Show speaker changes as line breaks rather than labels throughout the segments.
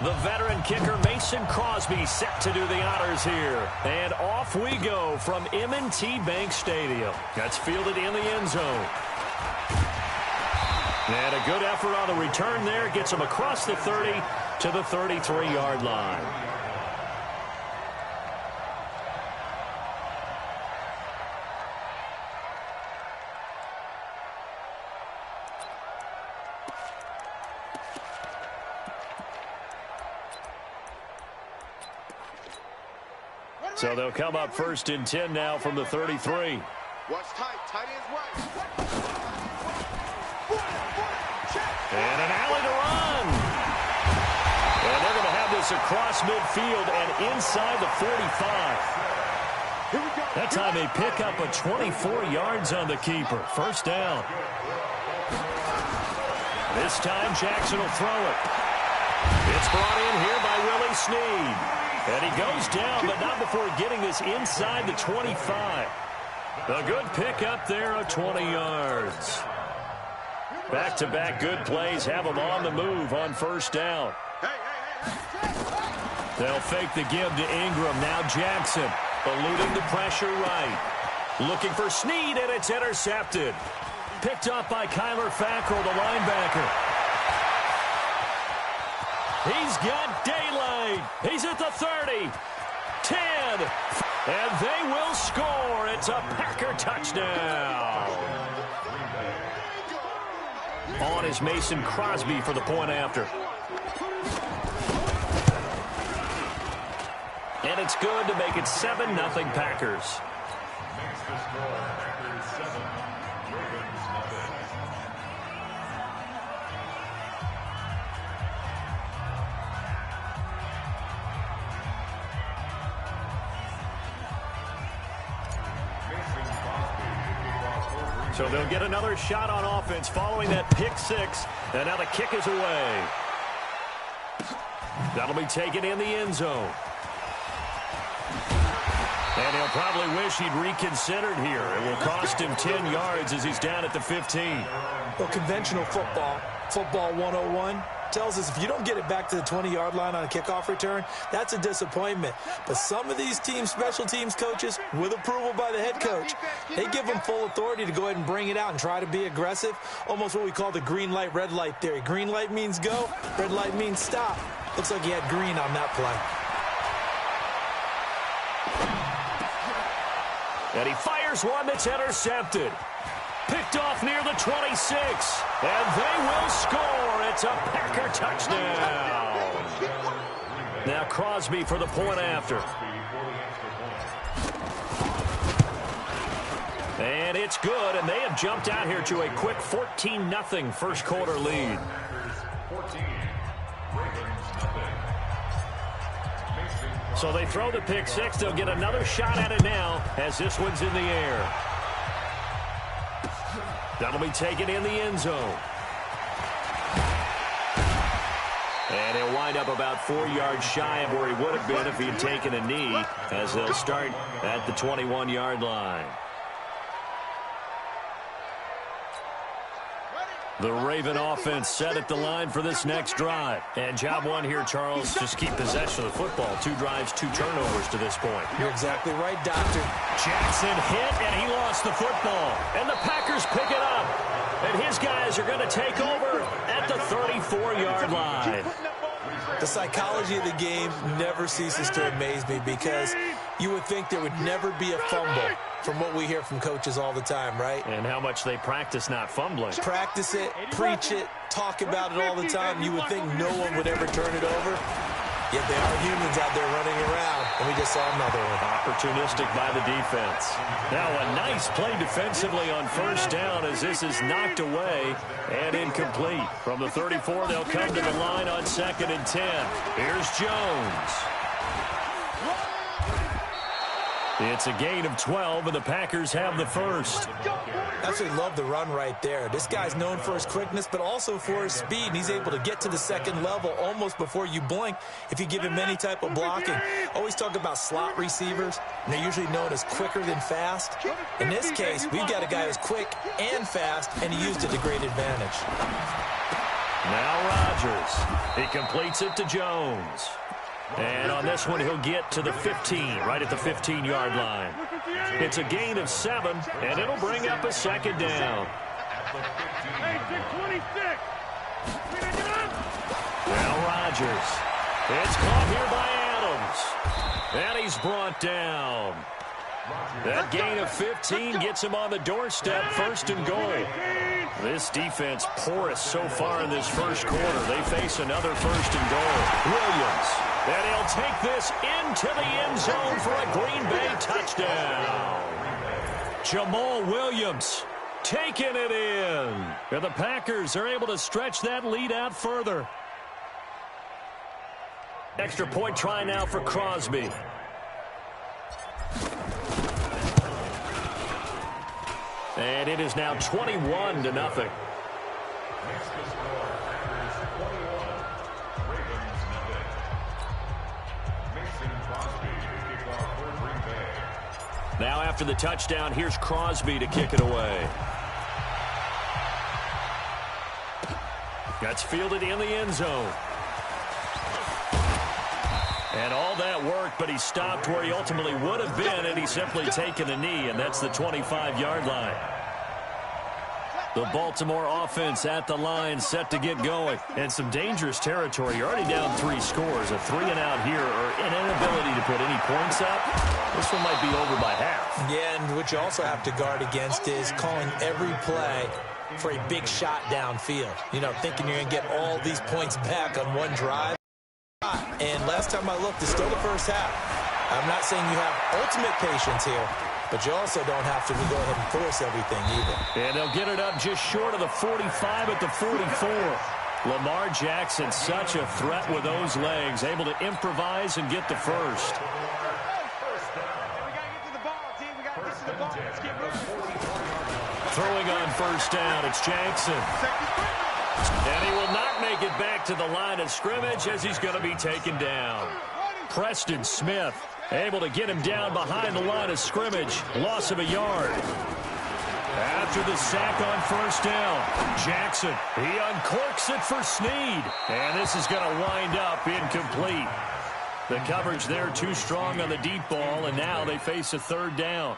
The veteran kicker Mason Crosby set to do the honors here. And off we go from M&T Bank Stadium. That's fielded in the end zone. And a good effort on the return there. Gets him across the 30 to the 33-yard line. So they'll come up 1st and 10 now from the 33.
Watch tight ends right.
And an alley to run. And they're going to have this across midfield and inside the 45. That time they pick up a 24 yards on the keeper. 1st down. This time Jackson will throw it. It's brought in here by Willie Snead. And he goes down, but not before getting this inside the 25. A good pickup there of 20 yards. Back-to-back good plays have them on the move on 1st down. They'll fake the give to Ingram. Now Jackson eluding the pressure right. Looking for Snead, and it's intercepted. Picked up by Kyler Fackrell, the linebacker. He's got daylight. He's at the 30, 10, and they will score. It's a Packer touchdown. On is Mason Crosby for the point after. And it's good to make it 7-0 Packers. So they'll get another shot on offense following that pick six. And now the kick is away. That'll be taken in the end zone. And he'll probably wish he'd reconsidered here. It will cost him 10 yards as he's down at the 15.
Well, conventional football 101, tells us if you don't get it back to the 20-yard line on a kickoff return, that's a disappointment. But some of these team special teams coaches, with approval by the head coach, they give them full authority to go ahead and bring it out and try to be aggressive, almost what we call the green light, red light theory. Green light means go, red light means stop. Looks like he had green on that play.
And he fires one that's intercepted. Picked off near the 26. And they will score. It's a Packer touchdown. Now Crosby for the point after. And it's good, and they have jumped out here to a quick 14-0 first quarter lead. So they throw the pick six. They'll get another shot at it now as this one's in the air. That'll be taken in the end zone. And he'll wind up about 4 yards shy of where he would have been if he had taken a knee, as they'll start at the 21-yard line. The Raven offense set at the line for this next drive. And job one here, Charles, just keep possession of the football. 2 drives, 2 turnovers to this point.
You're exactly right, Doctor.
Jackson hit, and he lost the football. And the Packers pick it up. And his guys are going to take over at the 34-yard line.
The psychology of the game never ceases to amaze me, because you would think there would never be a fumble from what we hear from coaches all the time, right?
And how much they practice not fumbling.
Practice it, preach it, talk about it all the time. You would think no one would ever turn it over. Yet they are humans out there running around, and we just saw another one.
Opportunistic by the defense. Now a nice play defensively on first down as this is knocked away and incomplete. From the 34, they'll come to the line on 2nd and 10. Here's Jones. It's a gain of 12, and the Packers have the first.
Absolutely love the run right there. This guy's known for his quickness, but also for his speed. And he's able to get to the second level almost before you blink if you give him any type of blocking. Always talk about slot receivers, and they're usually known as quicker than fast. In this case, we've got a guy who's quick and fast, and he used it to great advantage.
Now Rodgers. He completes it to Jones. And on this one, he'll get to the 15, right at the 15-yard line. It's a gain of 7, and it'll bring up a second down. Now Rodgers. It's caught here by Adams. And he's brought down. That gain of 15 gets him on the doorstep, 1st and goal. This defense porous so far in this first quarter. They face another 1st and goal. Williams. And he'll take this into the end zone for a Green Bay touchdown. Jamal Williams taking it in. And the Packers are able to stretch that lead out further. Extra point try now for Crosby. And it is now 21-0. Now after the touchdown, here's Crosby to kick it away. That's fielded in the end zone. And all that work, but he stopped where he ultimately would have been, and he's simply taken a knee, and that's the 25-yard line. The Baltimore offense at the line, set to get going. And some dangerous territory. You're already down 3 scores. A 3-and-out here, or an inability to put any points up. This one might be over by half. Yeah, and what you also have to guard against is calling every play for a big shot downfield. You know, thinking you're going to get all these points back on one drive. And last time I looked, it's still the first half. I'm not saying you have ultimate patience here, but you also don't have to go ahead and force everything either. And they'll get it up just short of the 45 at the 44. Lamar Jackson, such a threat with those legs, able to improvise and get the first. Throwing on first down, it's Jackson. And he will not make it back to the line of scrimmage as he's going to be taken down. Preston Smith able to get him down behind the line of scrimmage. Loss of a yard. After the sack on first down, Jackson, he uncorks it for Snead. And this is going to wind up incomplete. The coverage there too strong on the deep ball, and now they face a 3rd down.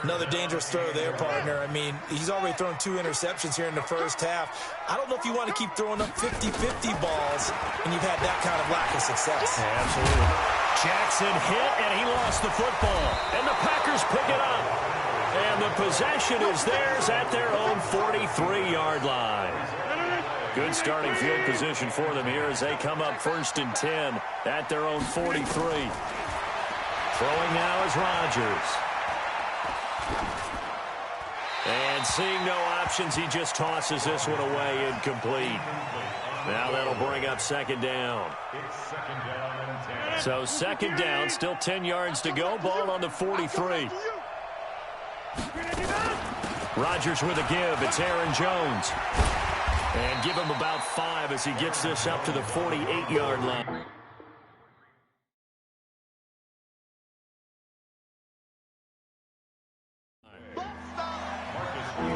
Another dangerous throw there, partner. I mean, he's already thrown 2 interceptions here in the first half. I don't know if you want to keep throwing up 50-50 balls when you've had that kind of lack of success. Yeah, absolutely. Jackson hit, and he lost the football. And the Packers pick it up. And the possession is theirs at their own 43-yard line. Good starting field position for them here as they come up 1st and 10 at their own 43. Throwing now is Rodgers. And seeing no options, he just tosses this one away incomplete. Now that'll bring up 2nd down. So 2nd down, still 10 yards to go. Ball on the 43. Rodgers with a give. It's Aaron Jones. And give him about 5 as he gets this up to the 48-yard line.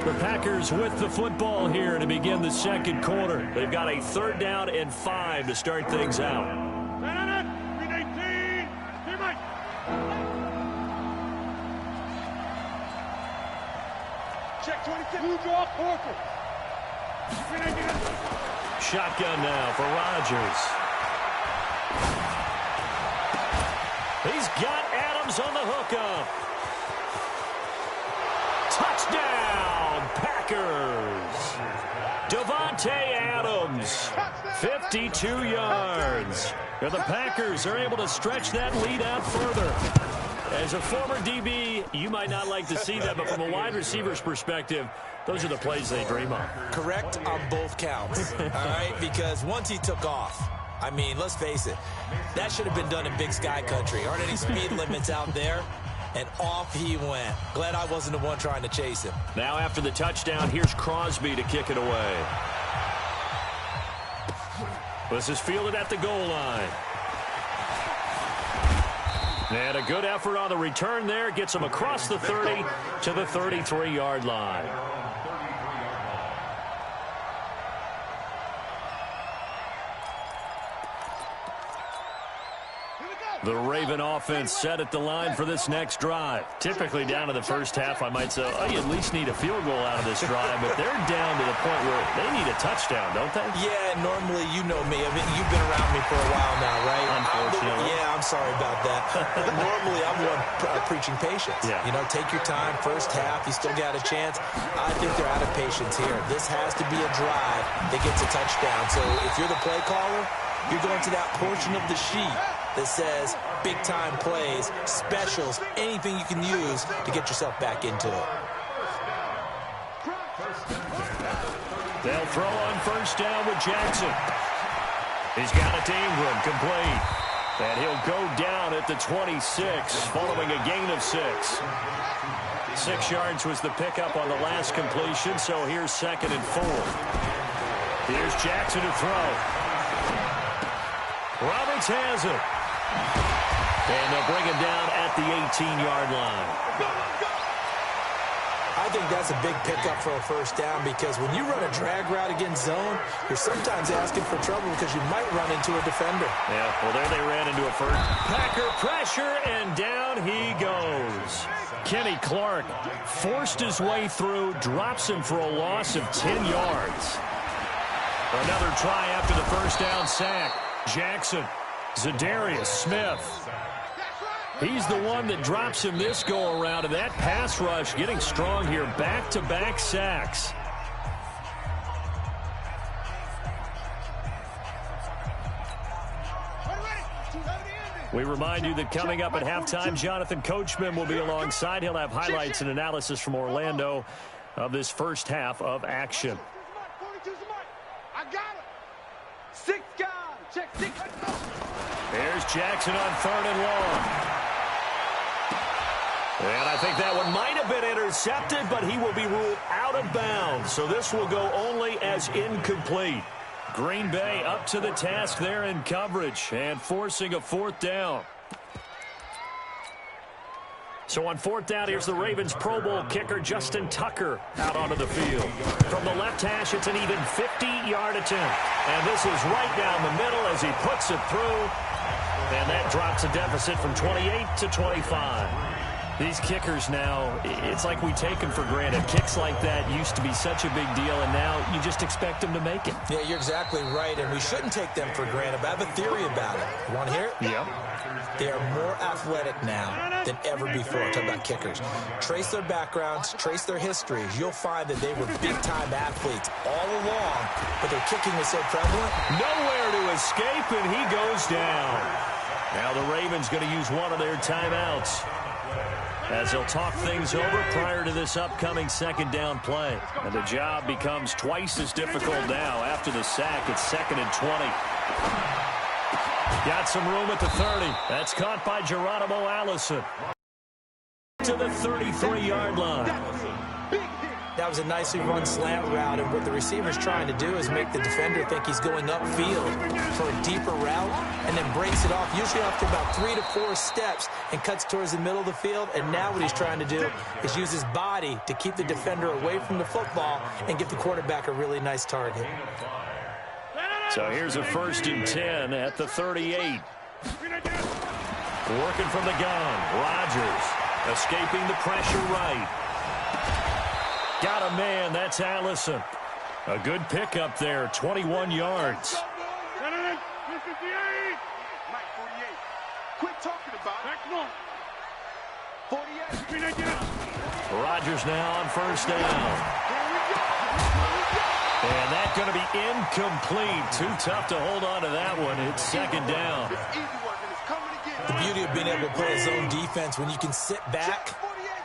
The Packers with the football here to begin the second quarter. They've got a 3rd down and 5 to start things out.
Check 26. You draw Porter.
Shotgun now for Rodgers. He's got Adams on the hookup. Touchdown, Packers. Davante Adams, 52 yards. And the Packers are able to stretch that lead out further. As a former DB, you might not like to see that, but from a wide receiver's perspective, those are the plays they dream of. Correct on both counts, all right? Because once he took off, I mean, let's face it, that should have been done in Big Sky Country. Aren't any speed limits out there? And off he went. Glad I wasn't the one trying to chase him. Now after the touchdown, here's Crosby to kick it away. This is fielded at the goal line. And a good effort on the return there. Gets him across the 30 to the 33-yard line. The Raven offense set at the line for this next drive. Typically down to the first half, I might say, oh, you at least need a field goal out of this drive, but they're down to the point where they need a touchdown, don't they?
Yeah, normally, you know me. I mean, you've been around me for a while now, right?
Unfortunately.
Yeah, I'm sorry about that. Normally, I'm the one preaching patience.
Yeah.
You know, take your time. First half, you still got a chance. I think they're out of patience here. This has to be a drive that gets a touchdown. So if you're the play caller, you're going to that portion of the sheet that says big-time plays, specials, anything you can use to get yourself back into it.
They'll throw on first down with Jackson. He's got it to Ingram, complete. And he'll go down at the 26 following a gain of 6. 6 yards was the pickup on the last completion, so here's 2nd and 4. Here's Jackson to throw. Roberts has it. And they'll bring him down at the 18-yard line.
I think that's a big pickup for a first down because when you run a drag route against zone, you're sometimes asking for trouble because you might run into a defender.
Yeah, well, there they ran into a first. Packer pressure, and down he goes. Kenny Clark forced his way through, drops him for a loss of 10 yards. Another try after the first down sack. Jackson, Zadarius Smith. He's the one that drops him this go-around, and that pass rush getting strong here. Back-to-back sacks. We remind you that coming up at halftime, Jonathan Coachman will be alongside. He'll have highlights and analysis from Orlando of this first half of action.
I got it. 6 guys. Check 6.
There's Jackson on 3rd and long. And I think that one might have been intercepted, but he will be ruled out of bounds. So this will go only as incomplete. Green Bay up to the task there in coverage and forcing a 4th down. So on 4th down, here's the Ravens Pro Bowl kicker Justin Tucker out onto the field. From the left hash, it's an even 50-yard attempt. And this is right down the middle as he puts it through. And that drops a deficit from 28 to 25. These kickers now, it's like we take them for granted. Kicks like that used to be such a big deal, and now you just expect them to make it.
Yeah, you're exactly right, and we shouldn't take them for granted. But I have a theory about it. You want to hear it?
Yeah.
They are more athletic now than ever before. I'm talking about kickers. Trace their backgrounds, trace their histories. You'll find that they were big-time athletes all along, but their kicking was so prevalent.
Nowhere to escape, and he goes down. Now the Ravens going to use one of their timeouts as they'll talk things over prior to this upcoming 2nd down play. And the job becomes twice as difficult now. After the sack, it's 2nd and 20. Got some room at the 30. That's caught by Geronimo Allison. To the 33-yard line.
That was a nicely run slant route, and what the receiver's trying to do is make the defender think he's going upfield for a deeper route, and then breaks it off, usually after about 3 to 4 steps, and cuts towards the middle of the field. And now what he's trying to do is use his body to keep the defender away from the football and give the quarterback a really nice target.
So here's a 1st and 10 at the 38. Working from the gun, Rodgers escaping the pressure right. Got a man, that's Allison. A good pickup there, 21 yards.
Quit talking about it. 48.
Rodgers now on 1st down. And that's going to be incomplete. Too tough to hold on to that one. It's 2nd down.
The beauty of being able to play a zone defense when you can sit back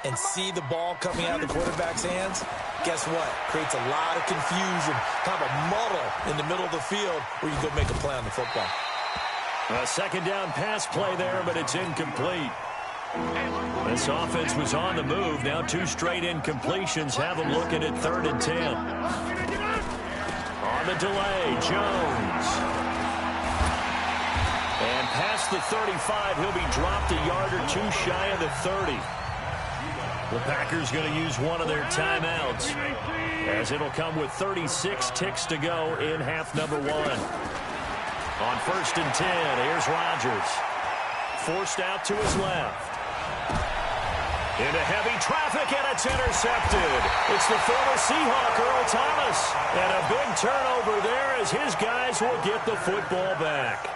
and see the ball coming out of the quarterback's hands, guess what? Creates a lot of confusion, kind of a muddle in the middle of the field where you go make a play on the football.
A 2nd down pass play there, but it's incomplete. This offense was on the move. Now 2 straight incompletions have them looking at 3rd and 10. On the delay, Jones. And past the 35, he'll be dropped a yard or 2 shy of the 30. The Packers going to use one of their timeouts, as it'll come with 36 ticks to go in half number 1. On 1st and 10, here's Rodgers. forced out to his left. Into heavy traffic, and it's intercepted. It's the former Seahawk, Earl Thomas. And a big turnover there as his guys will get the football back.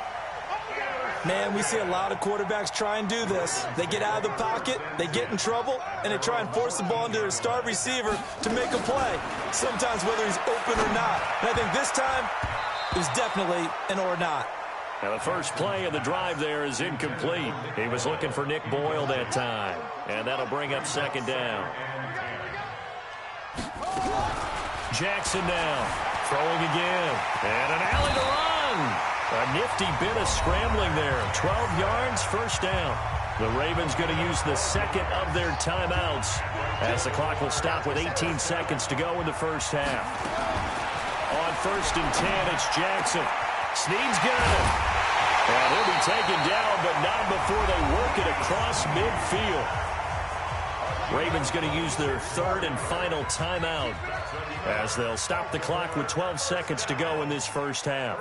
Man, we see a lot of quarterbacks try and do this. They get out of the pocket, they get in trouble, and they try and force the ball into their star receiver to make a play, sometimes whether he's open or not. And I think this time, it was definitely an or not.
And the first play of the drive there is incomplete. He was looking for Nick Boyle that time. And that'll bring up second down. Jackson now. Throwing again. And an alley to run. A nifty bit of scrambling there. 12 yards, first down. The Ravens going to use the second of their timeouts as the clock will stop with 18 seconds to go in the first half. On 1st and 10, it's Jackson. Snead's got him. And he'll be taken down, but not before they work it across midfield. Ravens going to use their third and final timeout as they'll stop the clock with 12 seconds to go in this first half.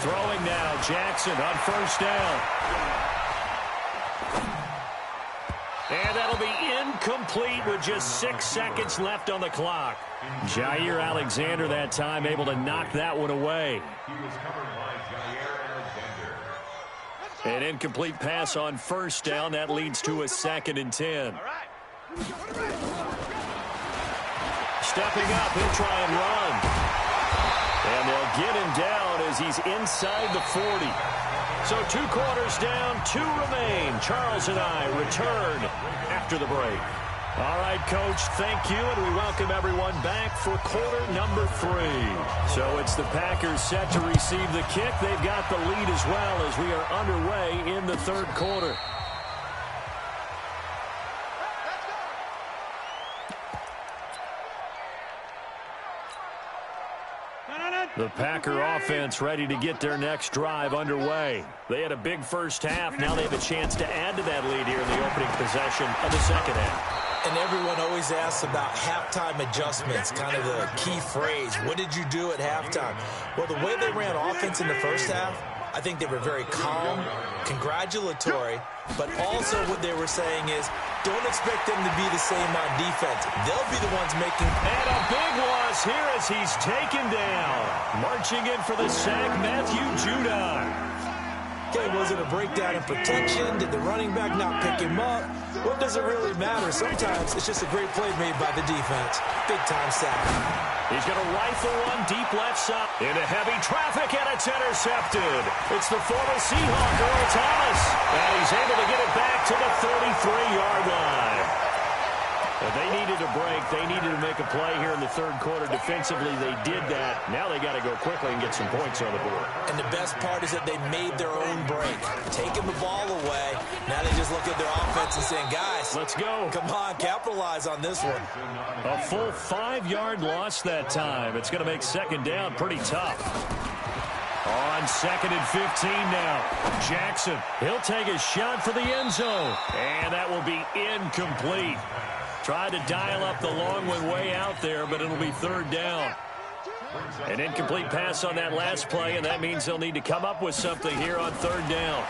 Throwing now, Jackson on first down. And that'll be incomplete with just 6 seconds left on the clock. Jair Alexander that time able to knock that one away. An incomplete pass on first down. That leads to a 2nd and 10. Stepping up, he'll try and run. And they'll get him down as he's inside the 40. So 2 quarters down, 2 remain. Charles and I return after the break. All right, Coach, thank you, and we welcome everyone back for quarter number 3. So it's the Packers set to receive the kick. They've got the lead as well as we are underway in the 3rd quarter. The Packer offense ready to get their next drive underway. They had a big first half. Now they have a chance to add to that lead here in the opening possession of the second half.
And everyone always asks about halftime adjustments, kind of the key phrase. What did you do at halftime? Well, the way they ran offense in the first half, I think they were very calm, congratulatory, but also what they were saying is don't expect them to be the same on defense. They'll be the ones making...
And a big loss here as he's taken down. Marching in for the sack, Matthew Judon.
Okay, was it a breakdown in protection? Did the running back not pick him up? What does it really matter? Sometimes it's just a great play made by the defense. Big-time sack.
He's going to rifle one deep left side. Into heavy traffic, and it's intercepted. It's the former Seahawk, Earl Thomas. And he's able to get it back to the 33-yard line. But they needed a break. They needed to make a play here in the 3rd quarter. Defensively, they did that. Now they got to go quickly and get some points on the board.
And the best part is that they made their own break. Taking the ball away. Now they just look at their offense and saying, guys,
let's go.
Come on, capitalize on this one.
A full 5-yard loss that time. It's going to make second down pretty tough. On 2nd and 15 now. Jackson, he'll take a shot for the end zone. And that will be incomplete. Tried to dial up the long one way out there, but it'll be 3rd down. An incomplete pass on that last play, and that means they'll need to come up with something here on 3rd down.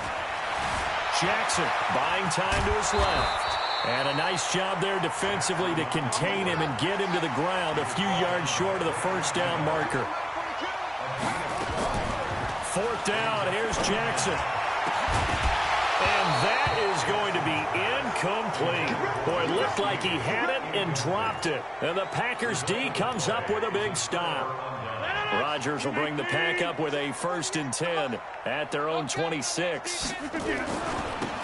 Jackson buying time to his left. And a nice job there defensively to contain him and get him to the ground a few yards short of the first down marker. 4th down, here's Jackson. And that is going to be incomplete. Boy, it looked like he had it and dropped it. And the Packers D comes up with a big stop. Rodgers will bring the Pack up with a 1st and 10 at their own 26.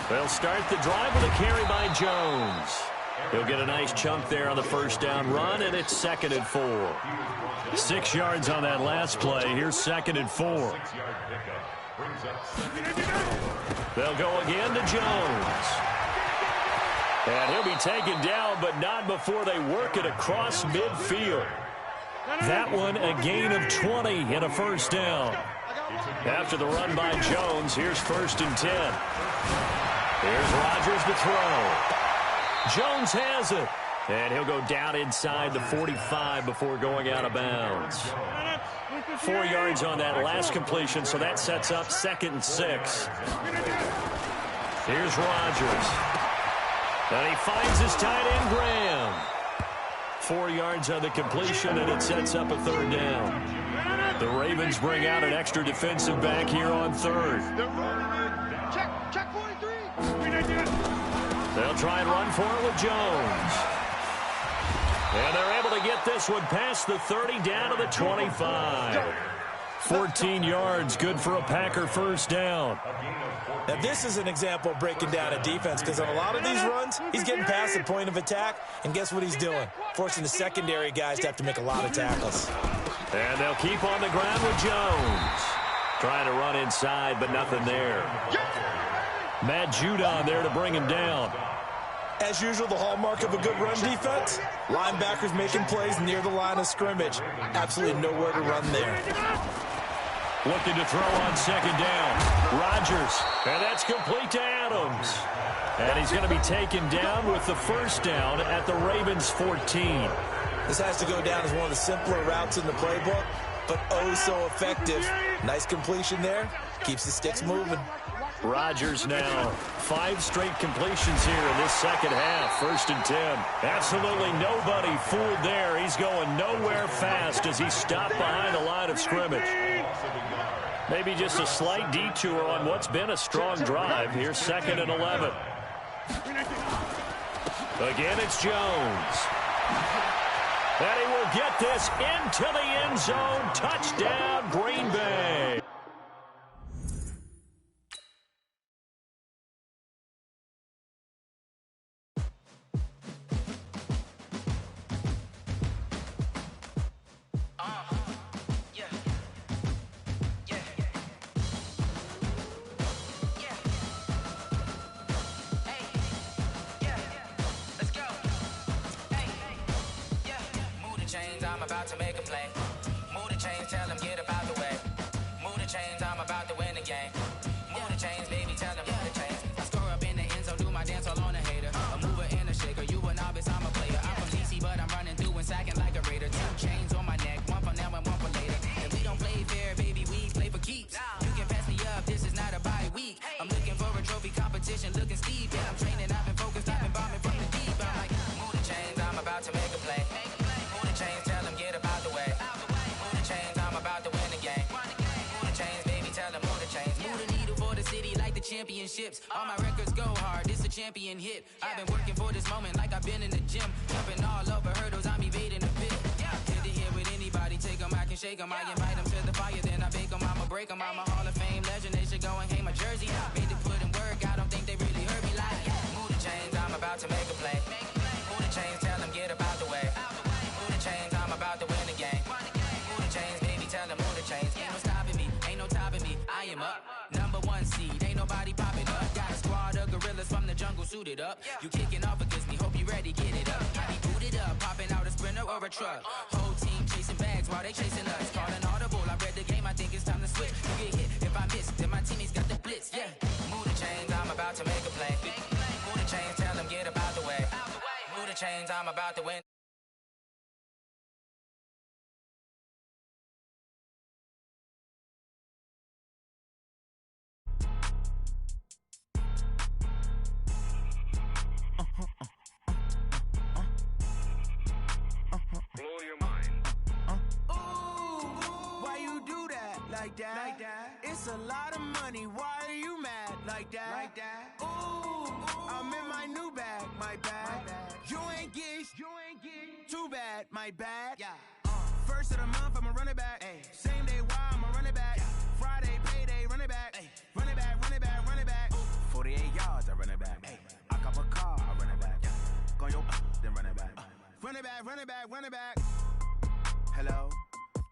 They'll start the drive with a carry by Jones. He'll get a nice chunk there on the first down run, and it's 2nd and 4. 6 yards on that last play. Here's 2nd and 4. They'll go again to Jones. And he'll be taken down, but not before they work it across midfield. That one a gain of 20 and a first down. After the run by Jones, here's 1st and 10. Here's Rodgers to throw. Jones has it. And he'll go down inside the 45 before going out of bounds. 4 yards on that last completion, so that sets up 2nd and 6. Here's Rodgers. And he finds his tight end, Graham. 4 yards on the completion, and it sets up a 3rd down. The Ravens bring out an extra defensive back here on 3rd.
Check 43.
They'll try and run for it with Jones. And they're able to get this one past the 30 down to the 25. 14 yards, good for a Packer 1st down.
Now, this is an example of breaking down a defense, because on a lot of these runs, he's getting past the point of attack, and guess what he's doing? Forcing the secondary guys to have to make a lot of tackles.
And they'll keep on the ground with Jones. Trying to run inside, but nothing there. Matt Judon there to bring him down.
As usual, the hallmark of a good run defense, linebackers making plays near the line of scrimmage. Absolutely nowhere to run there.
Looking to throw on 2nd down. Rodgers, and that's complete to Adams. And he's going to be taken down with the 1st down at the Ravens 14.
This has to go down as one of the simpler routes in the playbook, but oh so effective. Nice completion there. Keeps the sticks moving.
Rodgers now 5 straight completions here in this 2nd half. 1st and 10. Absolutely nobody fooled there. He's going nowhere fast as he stopped behind the line of scrimmage. Maybe just a slight detour on what's been a strong drive. Here's 2nd and 11. Again, it's Jones. And he will get this into the end zone. Touchdown, Green Bay.
I'm about to make a play. Move the chains, tell them get about the way. Move the chains, I'm about to win the game. Move the chains, baby, tell them move the chains. I score up in the end zone, do my dance all on a hater. A mover and a shaker, you a novice, I'm a player. I'm from DC, but I'm running through and sacking like a raider. 2 chains on my neck, one for now and one for later. And we don't play fair, baby, we play for keeps. You can pass me up, this is not a bye week. I'm looking for a trophy competition, looking steep. And I'm training, I've been focused, I've been bombing from the deep. I'm like, move the chains, I'm about to make a play. Move the chains, tell them get about the way. Move the chains, I'm about to win the game. Move the chains, baby, tell them move the chains. Move the needle for the city like the championships. All my records go hard, this a champion hit. I've been working for this moment like I've been in the gym. Jumping all over hurdles, I'm evading the pit. Hit to hit with anybody, take them, I can shake them. I invite them to the fire, then I bake them, I'ma break them. I'm a Hall of Fame legend, they should go and hang my jersey. Made to put in work, I don't think they really heard me like. Move the chains, I'm about to make a play. Move the chains, tell them get about the way. Move the chains, I'm about to win the game. Move the chains, baby, tell them move the chains. Ain't no stopping me, ain't no topping me. I am up, #1 seed, ain't nobody popping up. Got a squad of gorillas from the jungle suited up. You kicking off against me, hope you ready, get it up. I be booted up, popping out a Sprinter or a truck. Whole team chasing bags while they chasing us. Calling audible, I read the game, I think it's time to switch. You get hit, if I miss, then my teammates got the blitz, yeah. Move the chains, I'm about to make a play. Move the chains, tell them get about the way. Move the chains, I'm about to win.
Blow your mind.
Why you do that? Like that? It's a lot of money. Why are you mad? Like that? Ooh, I'm in my new bag. My bad. You ain't get too bad. My bad. Yeah. First of the month, I'ma run it back. Same day, why I'ma run it back. Friday, payday, run it back. Run it back, run it back, run it back. 48 yards, I run it back. I cop a car, I run it back. Go yo, then run it back. Run it back, run it back, run it back. Hello?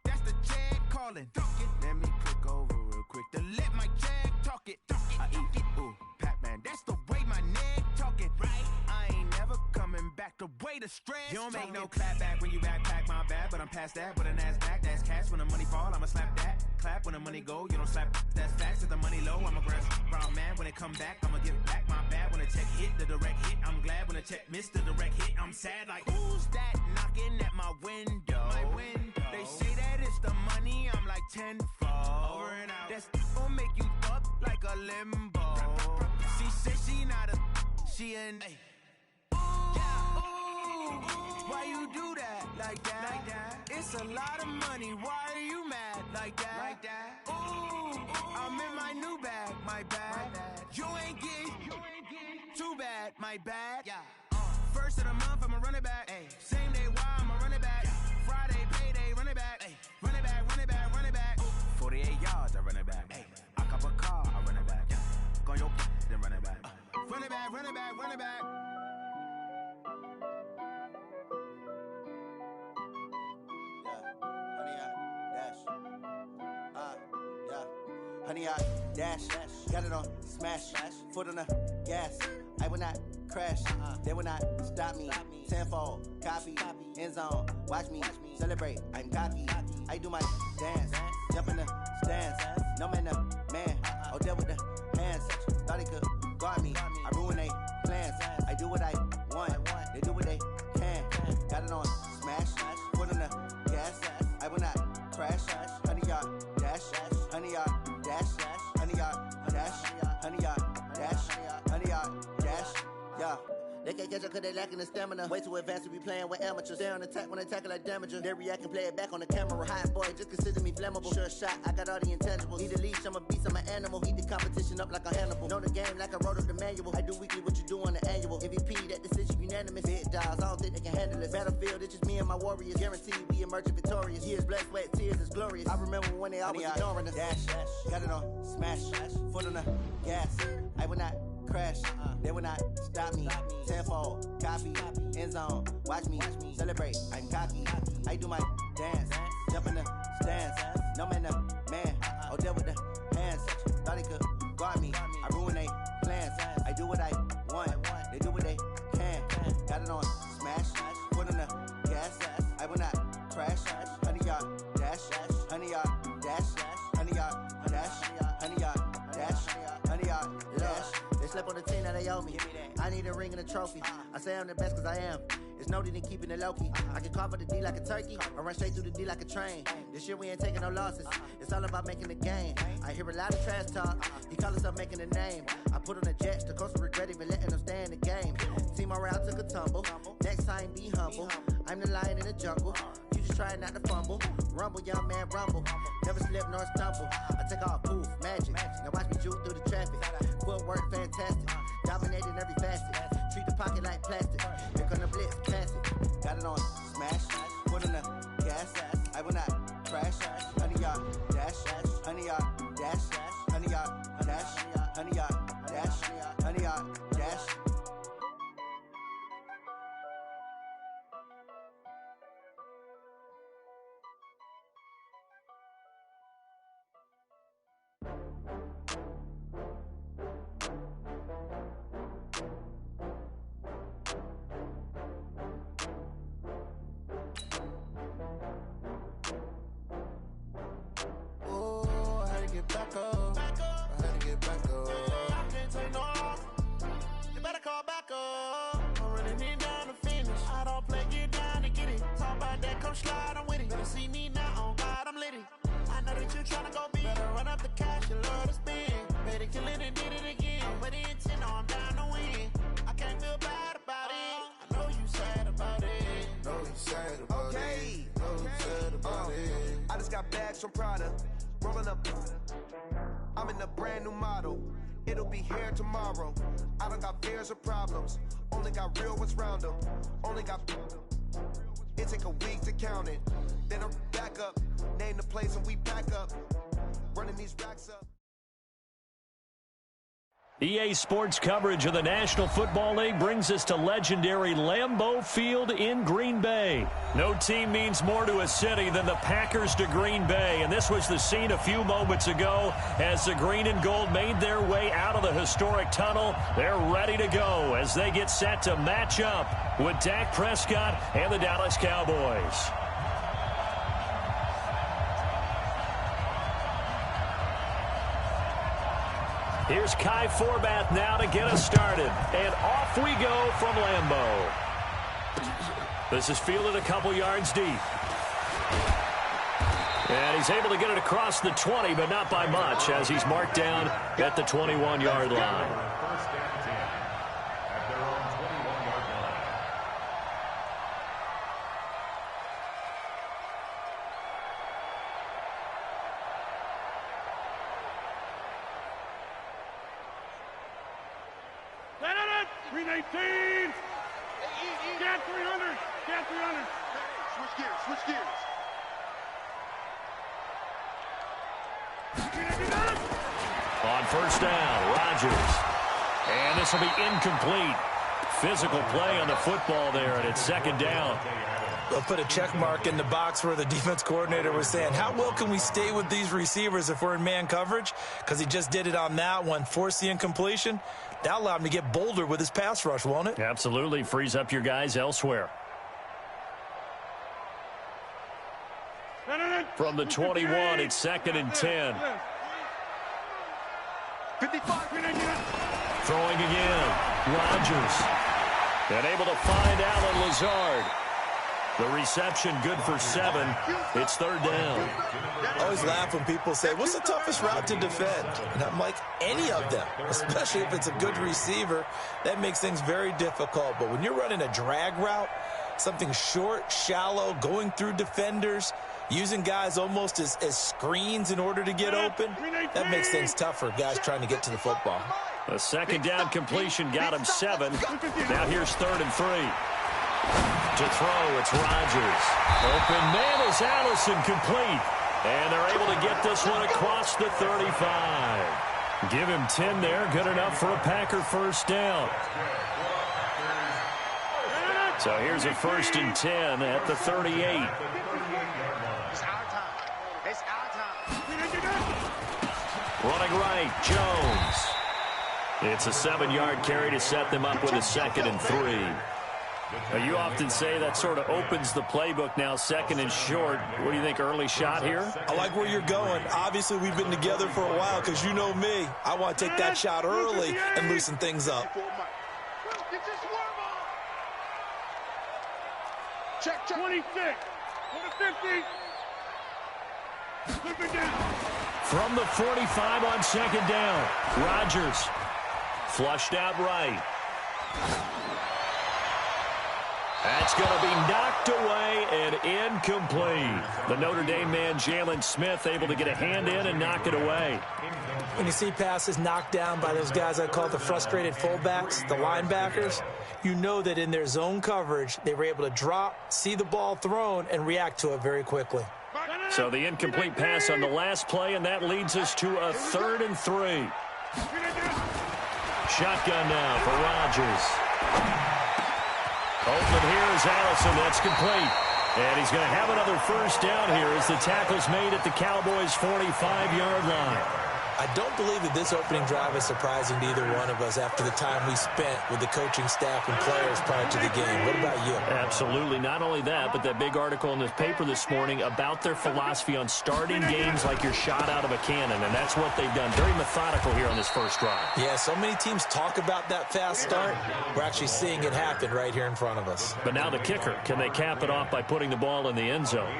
That's the jag calling. Let me click over real quick to let my jag talk it. I eat it, ooh, Pac-Man. That's the way my neck talking. Right? I ain't never coming back the way the stress. You don't make no clap back when you backpack, my bad. But I'm past that with an ass back. That's cash when the money fall, I'ma slap that. Clap when the money go, you don't slap. That's facts. If the money low, I'ma grab brown man. When it come back, I'ma give back my bad. When it check hit, the direct hit. I'm glad when a check missed the direct hit. I'm sad like, who's that knocking at my window? They say that it's the money, I'm like tenfold. Over and out. That's gon' make you up like a limbo. She said she not a, she an. Why you do that like that? It's a lot of money. Why are you mad like that? Ooh, I'm in my new bag, my bad. You ain't get too bad, my bad. First of the month, I'ma run it back. Same day, why I'ma run it back. Friday, payday, run it back. Run it back, run it back, run it back. 48 yards, I run it back. I cop a car, I run it back. Go your then run it back. Run it back, run it back, run it back. Honey, I dash, got it on smash, foot on the gas. I will not crash, they will not stop me. Tenfold, copy, end zone, watch me celebrate. I'm cocky, I do my dance, jump in the stands. No man, oh deal with the hands. Thought he could guard me, I ruin they plans. I do what I want, they do what they can. Got it on smash, foot on the gas. I will not crash, honey, y'all dash, honey, y'all dash, honey, y'all dash, honey, y'all dash, honey, y'all dash, yeah. They can't catch up cause they lacking the stamina. Way too advanced to be playing with amateurs. Stay on attack when they tackle like damager. They react and play it back on the camera. Hot boy, just consider me flammable. Sure shot, I got all the intangibles. Need a leash, I'm a beast, I'm an animal. Heat the competition up like a Hannibal. Know the game like I wrote up the manual. I do weekly what you do on the annual. MVP, that decision unanimous. Big dials, I don't think they can handle it. Battlefield, it's just me and my warriors. Guaranteed we emerging victorious. Years, blood, sweat, tears, is glorious. I remember when they always ignoring us. Dash, got it on smash, foot on the gas. I will not crash, they will not stop me. Tenfold, copy, end zone, watch me celebrate. I'm cocky, I do my dance, jump in the stands. No man, oh deal with the hands. Thought he could guard me, I ruin they plans. I do what I want, they do what they can. Got it on smash, foot on the gas. I will not crash, honey, y'all dash, honey, y'all dash, honey, y'all dash, honey, y'all dash, honey, y'all dash. They slept on the team that they owe me. I need a ring and a trophy. I say I'm the best cause I am. It's no need in keeping it low-key. I can carve up the D like a turkey or run straight through the D like a train. This year we ain't taking no losses. It's all about making the game. I hear a lot of trash talk. He call himself making a name. I put on the Jets. The coach will regret even letting them stay in the game. Team morale took a tumble. Next time be humble. I'm the lion in the jungle. You just try not to fumble. Rumble, young man, rumble. Never slip nor stumble. I take off, poof, magic. Now watch me juke through the traffic. Footwork fantastic. Dominating every facet. Treat the pocket like plastic. Here come the blitz, pass it. Got it on smash. Foot on the gas. I will not crash. Honey, y'all dash. Honey, y'all dash. Honey, y'all dash. Honey, y'all dash. Honey, y'all dash.
Back up. I had to get back up. I can't take no loss. You better call back up. I'm running it down to finish. I don't play, get down to get it. Talk about that, come slide, I'm with it. Better see me now, on God, I'm lit it. I know that you tryna go big. Better run up the cash, you love to spend. Better kill it and did it again. With the intent, I'm down to win. I can't feel bad about it. I know you sad about it.
Know you sad about it. Know you sad about it.
I just got bags from Prada. Rolling up, I'm in a brand new model. It'll be here tomorrow. I don't got fears or problems. Only got real ones round them. Only got. It take a week to count it. Then I'm back up. Name the place and we back up. Running these racks up.
EA Sports coverage of the National Football League brings us to legendary Lambeau Field in Green Bay. No team means more to a city than the Packers to Green Bay, and this was the scene a few moments ago as the green and gold made their way out of the historic tunnel. They're ready to go as they get set to match up with Dak Prescott and the Dallas Cowboys. Here's Kai Forbath now to get us started. And off we go from Lambeau. This is fielded a couple yards deep. And he's able to get it across the 20, but not by much, as he's marked down at the 21-yard line. On first down, Rodgers. And this will be incomplete. Physical play on the football there, and it's second down.
They'll put a check mark in the box where the defense coordinator was saying, how well can we stay with these receivers if we're in man coverage? Because he just did it on that one, forced the incompletion. That allowed him to get bolder with his pass rush, won't it?
Absolutely. Frees up your guys elsewhere. From the 21, it's second and 10.
55.
Throwing again. Rodgers. And able to find Allen Lazard. The reception good for 7. It's third down.
I always laugh when people say, what's the toughest route to defend? And I'm like, any of them, especially if it's a good receiver. That makes things very difficult. But when you're running a drag route, something short, shallow, going through defenders, using guys almost as screens in order to get open, that makes things tough for guys trying to get to the football.
A second down completion got him 7. Now here's third and 3. To throw, it's Rodgers. Open man is Allison, complete. And they're able to get this one across the 35. Give him 10 there, good enough for a Packer first down. So here's a first and 10 at the 38. Running right, Jones. It's a 7-yard carry to set them up with a second and 3. Now, you often say that sort of opens the playbook now, second and short. What do you think, early shot here?
I like where you're going. Obviously, we've been together for a while because you know me. I want to take that shot early and loosen things up.
Check, 26. 50.
From the 45 on second down, Rodgers flushed out right. That's going to be knocked away and incomplete. The Notre Dame man, Jalen Smith, able to get a hand in and knock it away.
When you see passes knocked down by those guys I call the frustrated fullbacks, the linebackers, you know that in their zone coverage, they were able to drop, see the ball thrown, and react to it very quickly.
So the incomplete pass on the last play, and that leads us to a third and 3. Shotgun now for Rodgers. Open here is Allison. That's complete. And he's going to have another first down here as the tackle's made at the Cowboys' 45-yard line.
I don't believe that this opening drive is surprising to either one of us after the time we spent with the coaching staff and players prior to the game. What about you?
Absolutely. Not only that, but that big article in the paper this morning about their philosophy on starting games like you're shot out of a cannon, and that's what they've done. Very methodical here on this first drive.
Yeah, so many teams talk about that fast start. We're actually seeing it happen right here in front of us.
But now the kicker. Can they cap it off by putting the ball in the end zone?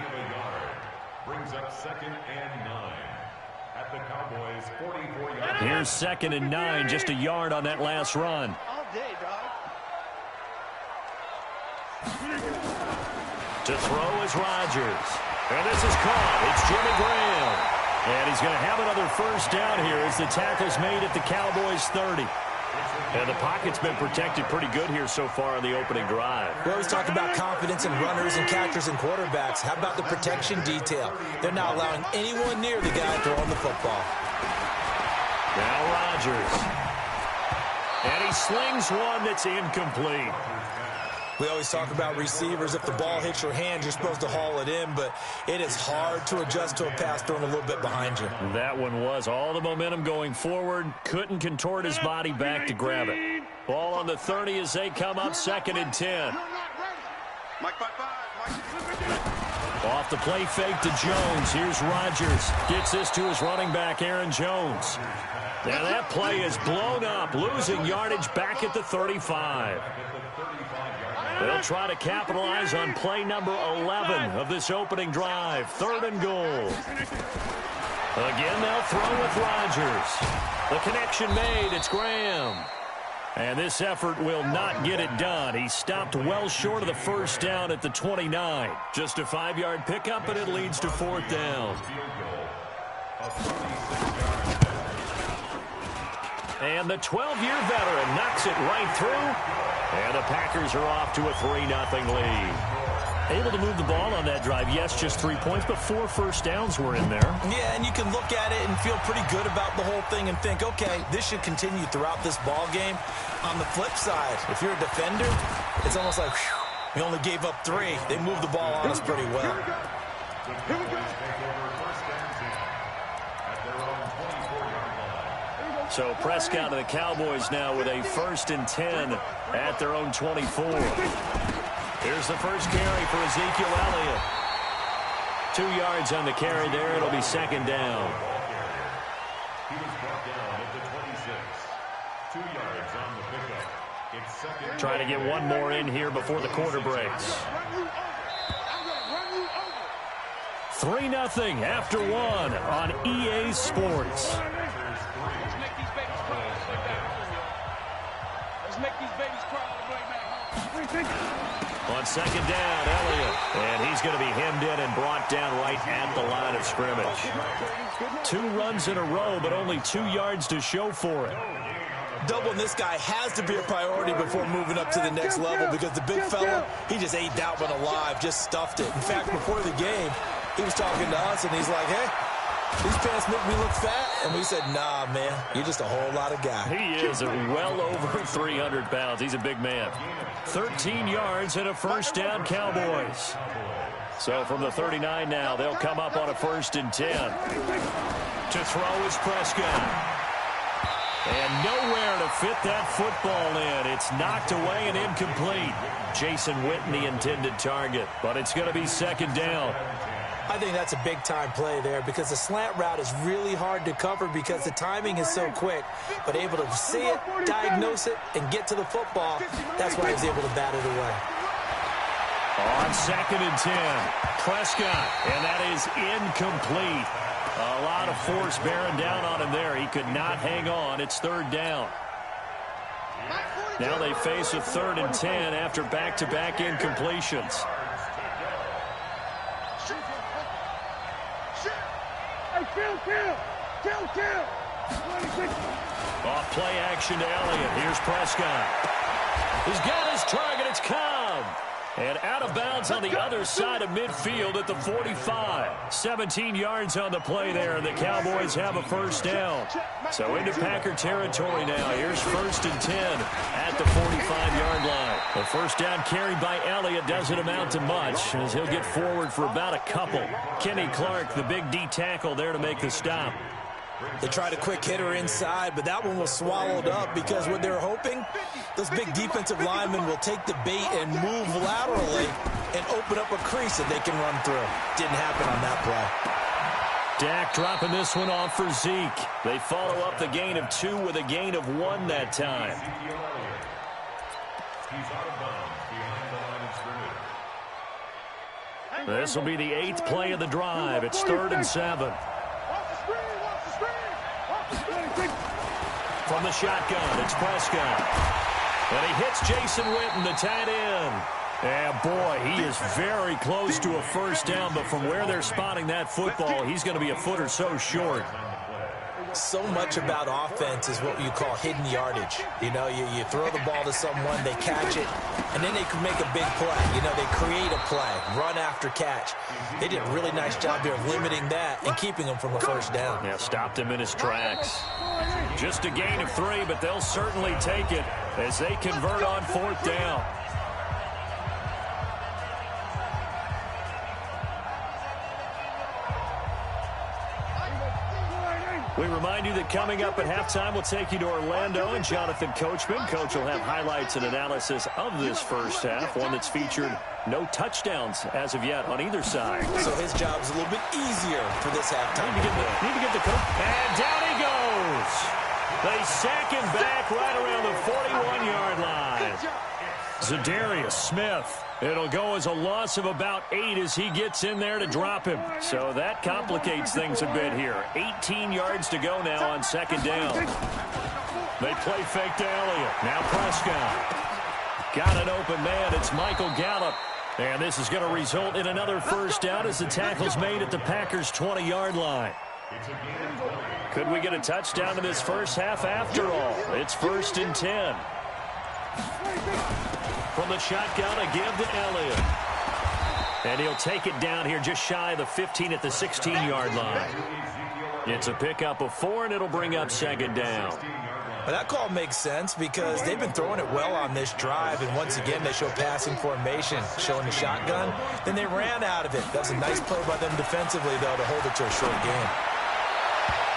Brings up second and 9. At the Cowboys' 44-yard.
Here's second and 9, just a yard on that last run.
All day, dog.
To throw is Rodgers. And this is caught. It's Jimmy Graham. And he's going to have another first down here as the tackle's made at the Cowboys' 30. And the pocket's been protected pretty good here so far on the opening drive.
We always talk about confidence in runners and catchers and quarterbacks. How about the protection detail? They're not allowing anyone near the guy throwing the football.
Now Rodgers. And he slings one that's incomplete.
We always talk about receivers. If the ball hits your hand, you're supposed to haul it in, but it is hard to adjust to a pass thrown a little bit behind you.
That one was all the momentum going forward. Couldn't contort his body back to grab it. Ball on the 30 as they come up second and 10. Off the play fake to Jones. Here's Rodgers. Gets this to his running back, Aaron Jones. And that play is blown up, losing yardage back at the 35. They'll try to capitalize on play number 11 of this opening drive. 3rd and goal. Again, they'll throw with Rodgers. The connection made. It's Graham. And this effort will not get it done. He stopped well short of the first down at the 29. Just a 5-yard pickup, and it leads to 4th down. And the 12-year veteran knocks it right through. And the Packers are off to a 3-0 lead. Able to move the ball on that drive. Yes, just 3 points, but 4 first downs were in there.
Yeah, and you can look at it and feel pretty good about the whole thing and think, okay, this should continue throughout this ball game. On the flip side, if you're a defender, it's almost like, whew, we only gave up 3. They moved the ball on us pretty well.
So Prescott and the Cowboys now with a 1st and 10 at their own 24. Here's the first carry for Ezekiel Elliott. 2 yards on the carry there. It'll be 2nd down.
He was brought down at the 26. 2 yards on the pickup. It's 2nd.
Trying to get one more in here before the quarter breaks. 3-0 after 1 on EA Sports.
Let's make these babies cry on the way back home.
On 2nd down, Elliott. And he's going to be hemmed in and brought down right at the line of scrimmage. 2 runs in a row, but only 2 yards to show for it.
Doubling this guy has to be a priority before moving up to the next level because the big fella, he just ate that one alive, just stuffed it. In fact, before the game, he was talking to us, and he's like, hey, these pants make me look fat. And we said, nah, man, you're just a whole lot of guy.
He is well over 300 pounds. He's a big man. 13 yards and a first down, Cowboys. So from the 39 now, they'll come up on a 1st and 10. To throw is Prescott. And nowhere to fit that football in. It's knocked away and incomplete. Jason Witten, the intended target. But it's going to be 2nd down.
I think that's a big-time play there because the slant route is really hard to cover because the timing is so quick. But able to see it, diagnose it, and get to the football, that's why he's able to bat it away.
On 2nd and 10, Prescott, and that is incomplete. A lot of force bearing down on him there. He could not hang on. It's 3rd down. Now they face a 3rd and 10 after back-to-back incompletions.
Kill.
Off play action to Elliott. Here's Prescott. He's got his target. It's Cobb. And out of bounds on the other side of midfield at the 45. 17 yards on the play there, and the Cowboys have a first down. So into Packer territory now. Here's 1st and 10 at the 45-yard line. The first down carried by Elliott doesn't amount to much as he'll get forward for about a couple. Kenny Clark, the big D tackle there to make the stop.
They tried a quick hitter inside, but that one was swallowed up because what they're hoping, those big defensive linemen will take the bait and move laterally and open up a crease that they can run through. Didn't happen on that play.
Dak dropping this one off for Zeke. They follow up the gain of 2 with a gain of 1 that time. This will be the 8th play of the drive. It's 3rd and 7. From the shotgun, it's Prescott. And he hits Jason Witten, the tight end. And, boy, he is very close to a first down, but from where they're spotting that football, he's going to be a foot or so short.
So much about offense is what you call hidden yardage. You know, you throw the ball to someone, they catch it, and then they can make a big play. You know, they create a play, run after catch. They did a really nice job here of limiting that and keeping him from a first down.
Yeah, stopped him in his tracks. Just a gain of 3, but they'll certainly take it as they convert on 4th down. We remind you that coming up at halftime, we'll take you to Orlando and Jonathan Coachman. Coach will have highlights and analysis of this first half, one that's featured no touchdowns as of yet on either side.
So his job's a little bit easier for this halftime.
Need to get the coach. And down he goes. They sack him back right around the 41-yard line. Zadarius Smith. It'll go as a loss of about 8 as he gets in there to drop him. So that complicates things a bit here. 18 yards to go now on second down. They play fake to Elliott. Now Prescott. Got an open man. It's Michael Gallup. And this is going to result in another first down as the tackle's made at the Packers' 20-yard line. Could we get a touchdown in this first half after all? It's 1st and 10. From the shotgun, a give to Elliott. And he'll take it down here just shy of the 15 at the 16-yard line. It's a pickup of 4, and it'll bring up second down.
Well, that call makes sense because they've been throwing it well on this drive, and once again they show passing formation, showing the shotgun. Then they ran out of it. That was a nice play by them defensively, though, to hold it to a short game.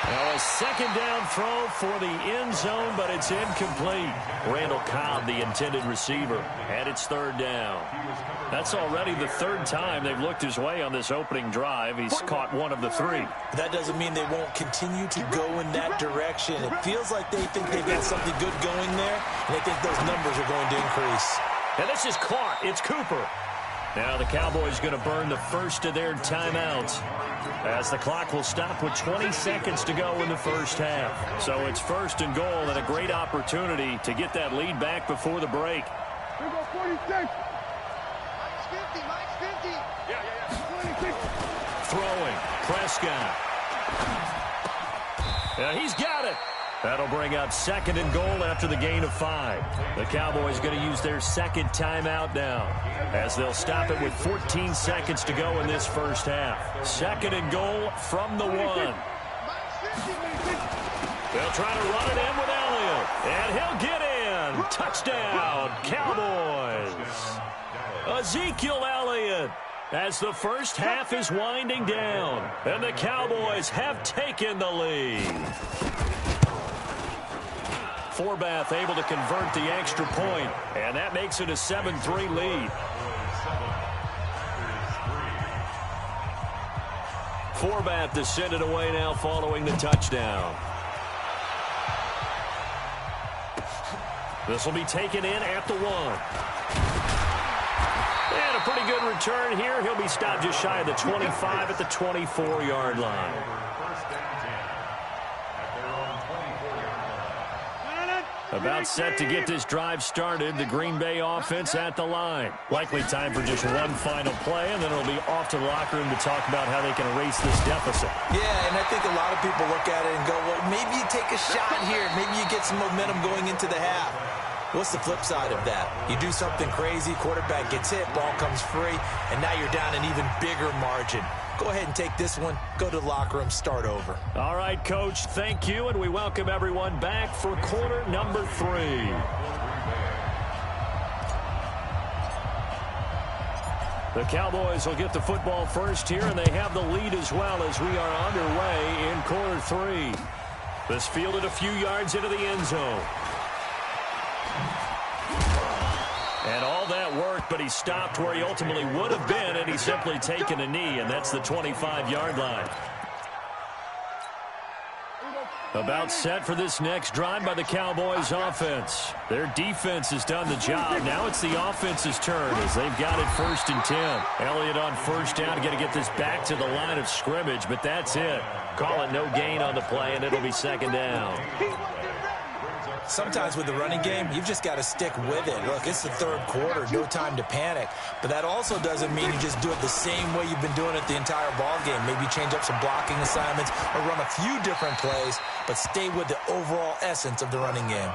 Now a second down throw for the end zone, but it's incomplete. Randall Cobb, the intended receiver, and it's 3rd down. That's already the 3rd time they've looked his way on this opening drive. He's caught 1 of the 3.
That doesn't mean they won't continue to go in that direction. It feels like they think they've got something good going there, and they think those numbers are going to increase.
And this is caught. It's Cooper. Now the Cowboys going to burn the first of their timeouts as the clock will stop with 20 seconds to go in the first half. So it's 1st and goal and a great opportunity to get that lead back before the break.
Here we go, 46. Mike's 50, Mike's 50. Yeah. 26.
Throwing, Prescott. Yeah, he's got it. That'll bring up 2nd and goal after the gain of 5. The Cowboys going to use their 2nd timeout now as they'll stop it with 14 seconds to go in this first half. 2nd and goal from the 1. They'll try to run it in with Elliott, and he'll get in. Touchdown, Cowboys. Ezekiel Elliott as the first half is winding down, and the Cowboys have taken the lead. Forbath able to convert the extra point, and that makes it a 7-3 lead. Forbath to send it away now following the touchdown. This will be taken in at the 1. And a pretty good return here. He'll be stopped just shy of the 25 at the 24-yard line. About set to get this drive started. The Green Bay offense at the line. Likely time for just one final play, and then it'll be off to the locker room to talk about how they can erase this deficit.
Yeah, and I think a lot of people look at it and go, well, maybe you take a shot here. Maybe you get some momentum going into the half. What's the flip side of that? You do something crazy, quarterback gets hit, ball comes free, and now you're down an even bigger margin. Go ahead and take this one, go to the locker room, start over.
All right, Coach, thank you, and we welcome everyone back for quarter number 3. The Cowboys will get the football first here, and they have the lead as well as we are underway in quarter 3. This fielded a few yards into the end zone. And all that worked, but he stopped where he ultimately would have been, and he's simply taken a knee, and that's the 25-yard line. About set for this next drive by the Cowboys offense. Their defense has done the job. Now it's the offense's turn as they've got it 1st and 10. Elliott on first down, got to get this back to the line of scrimmage, but that's it. Call it no gain on the play, and it'll be 2nd down.
Sometimes with the running game, you've just got to stick with it. Look, it's the 3rd quarter, no time to panic. But that also doesn't mean you just do it the same way you've been doing it the entire ball game. Maybe change up some blocking assignments or run a few different plays, but stay with the overall essence of the running game.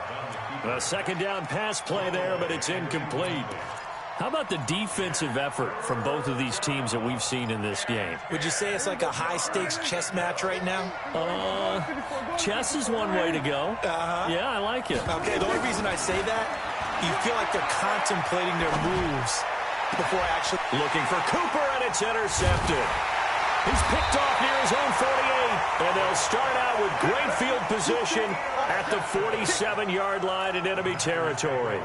A 2nd down pass play there, but it's incomplete. How about the defensive effort from both of these teams that we've seen in this game?
Would you say it's like a high-stakes chess match right now?
Chess is one way to go. Yeah, I like it.
Okay, the only reason I say that, you feel like they're contemplating their moves before actually...
Looking for Cooper, and it's intercepted. He's picked off near his own 48, and they'll start out with great field position at the 47-yard line in enemy territory.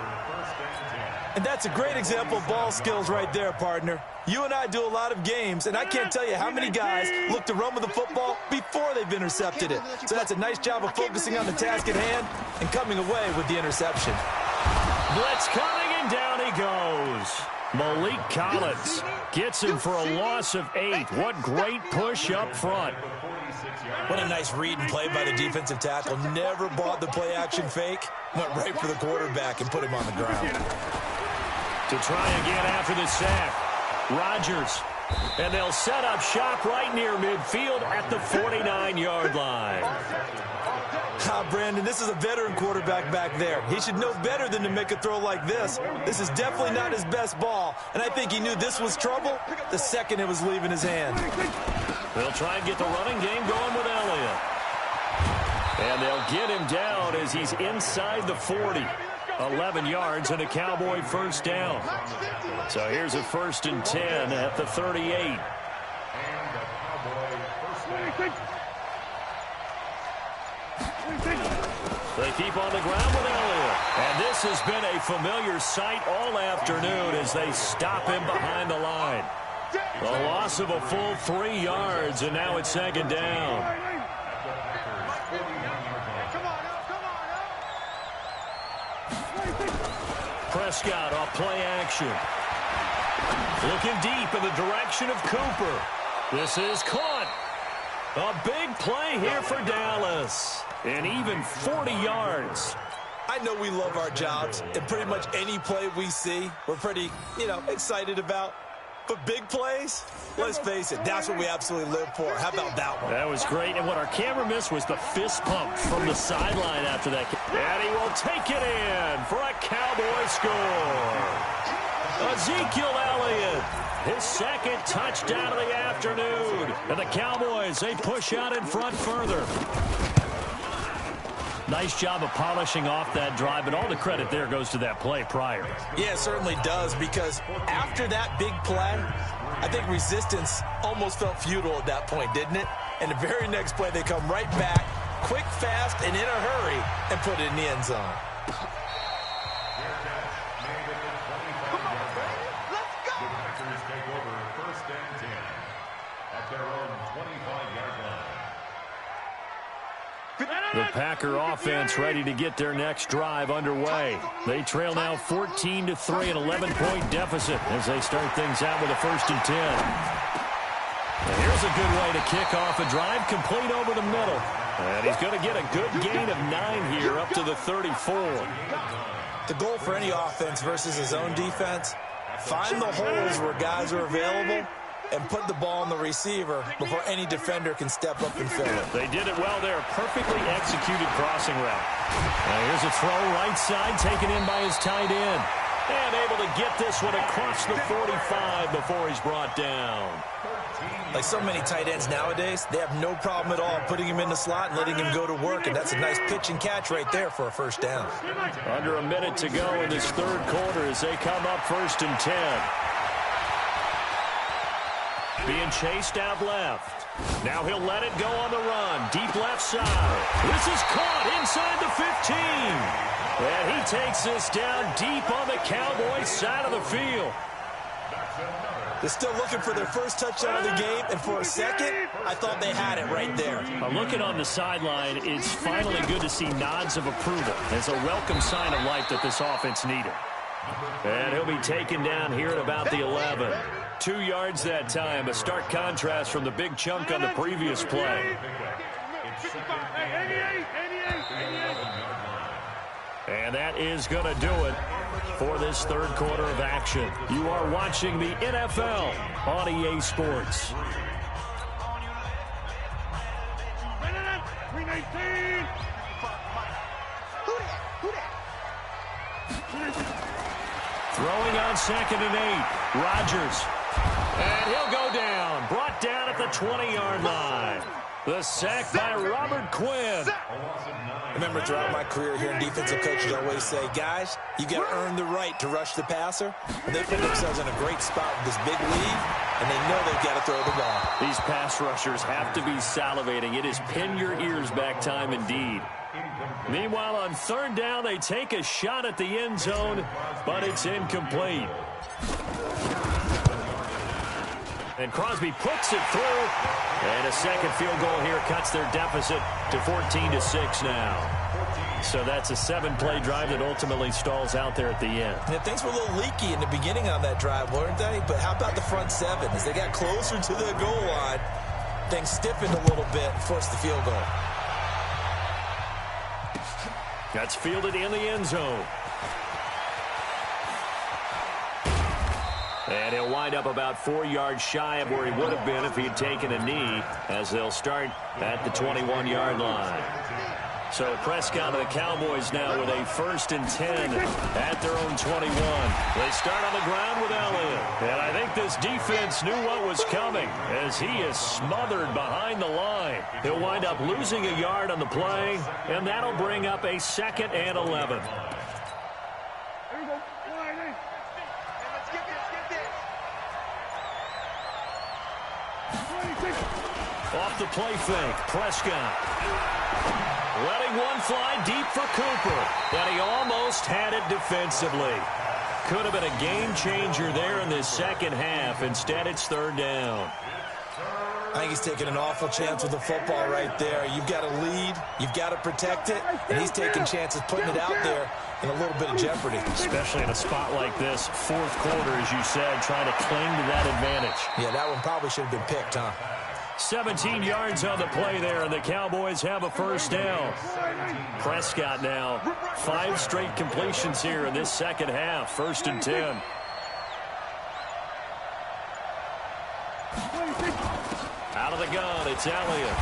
And that's a great example of ball skills right there, partner. You and I do a lot of games, and I can't tell you how many guys look to run with the football before they've intercepted it. So that's a nice job of focusing on the task at hand and coming away with the interception.
Blitz coming, and down he goes. Malik Collins gets him for a loss of 8. What great push up front.
What a nice read and play by the defensive tackle. Never bought the play-action fake. Went right for the quarterback and put him on the ground.
To try again after the sack. Rodgers. And they'll set up shop right near midfield at the 49-yard line.
Brandon, this is a veteran quarterback back there. He should know better than to make a throw like this. This is definitely not his best ball, and I think he knew this was trouble the second it was leaving his hand.
They'll try and get the running game going with Elliott. And they'll get him down as he's inside the 40. 11 yards and a Cowboy first down. So here's a 1st and 10 at the 38. They keep on the ground with Elliott. And this has been a familiar sight all afternoon as they stop him behind the line. A loss of a full 3 yards, and now it's 2nd down. Prescott off play action. Looking deep in the direction of Cooper. This is caught. A big play here for Dallas. And even 40 yards.
I know we love our jobs, and pretty much any play we see, we're pretty, excited about. But big plays, let's face it, that's what we absolutely live for. How about that one?
That was great, and what our camera missed was the fist pump from the sideline after that. And he will take it in for a Cowboy score. Ezekiel Elliott, his 2nd touchdown of the afternoon. And the Cowboys, they push out in front further. Nice job of polishing off that drive, but all the credit there goes to that play prior.
Yeah, it certainly does, because after that big play, I think resistance almost felt futile at that point, didn't it? And the very next play, they come right back, quick, fast, and in a hurry, and put it in the end zone.
The Packer offense ready to get their next drive underway. They trail now 14-3, an 11-point deficit as they start things out with a 1st and 10. And here's a good way to kick off a drive, complete over the middle. And he's going to get a good gain of 9 here up to the 34.
The goal for any offense versus his own defense, find the holes where guys are available and put the ball on the receiver before any defender can step up and fill it.
They did it well there. Perfectly executed crossing route. Now here's a throw right side, taken in by his tight end. And able to get this one across the 45 before he's brought down.
Like so many tight ends nowadays, they have no problem at all putting him in the slot and letting him go to work. And that's a nice pitch and catch right there for a 1st down.
Under a minute to go in this 3rd quarter as they come up 1st and 10. Being chased out left. Now he'll let it go on the run. Deep left side. This is caught inside the 15. And he takes this down deep on the Cowboys side of the field.
They're still looking for their first touchdown of the game, and for a second, I thought they had it right there.
Looking on the sideline, it's finally good to see nods of approval. It's a welcome sign of life that this offense needed. And he'll be taken down here at about the 11. 2 yards that time, a stark contrast from the big chunk on the previous play. And that is going to do it for this 3rd quarter of action. You are watching the NFL on EA Sports. Throwing on 2nd and 8. Rodgers. And he'll go down. Brought down at the 20-yard line. The sack by Robert Quinn.
Remember, throughout my career here in defensive coaches always say, guys, you got to earn the right to rush the passer. And they put themselves in a great spot with this big lead, and they know they've got to throw the ball.
These pass rushers have to be salivating. It is pin your ears back time indeed. Meanwhile, on third down, they take a shot at the end zone, but it's incomplete. And Crosby puts it through. And a second field goal here cuts their deficit to 14-6 now. So that's a 7-play drive that ultimately stalls out there at the end.
And things were a little leaky in the beginning on that drive, weren't they? But how about the front seven? As they got closer to the goal line, things stiffened a little bit and forced the field goal.
That's fielded in the end zone. And he'll wind up about 4 yards shy of where he would have been if he had taken a knee, as they'll start at the 21-yard line. So Prescott and the Cowboys now with a 1st and 10 at their own 21. They start on the ground with Elliott. And I think this defense knew what was coming as he is smothered behind the line. He'll wind up losing a yard on the play, and that'll bring up a 2nd and 11. Off the play fake, Prescott. Letting one fly deep for Cooper. And he almost had it defensively. Could have been a game changer there in this second half. Instead, it's 3rd down.
I think he's taking an awful chance with the football right there. You've got to lead. You've got to protect it. And he's taking chances, putting it out there in a little bit of jeopardy.
Especially in a spot like this, 4th quarter, as you said, trying to cling to that advantage.
Yeah, that one probably should have been picked, huh?
17 yards on the play there, and the Cowboys have a 1st down. Prescott now, 5 straight completions here in this second half. 1st and 10. Out of the gun, it's Elliott.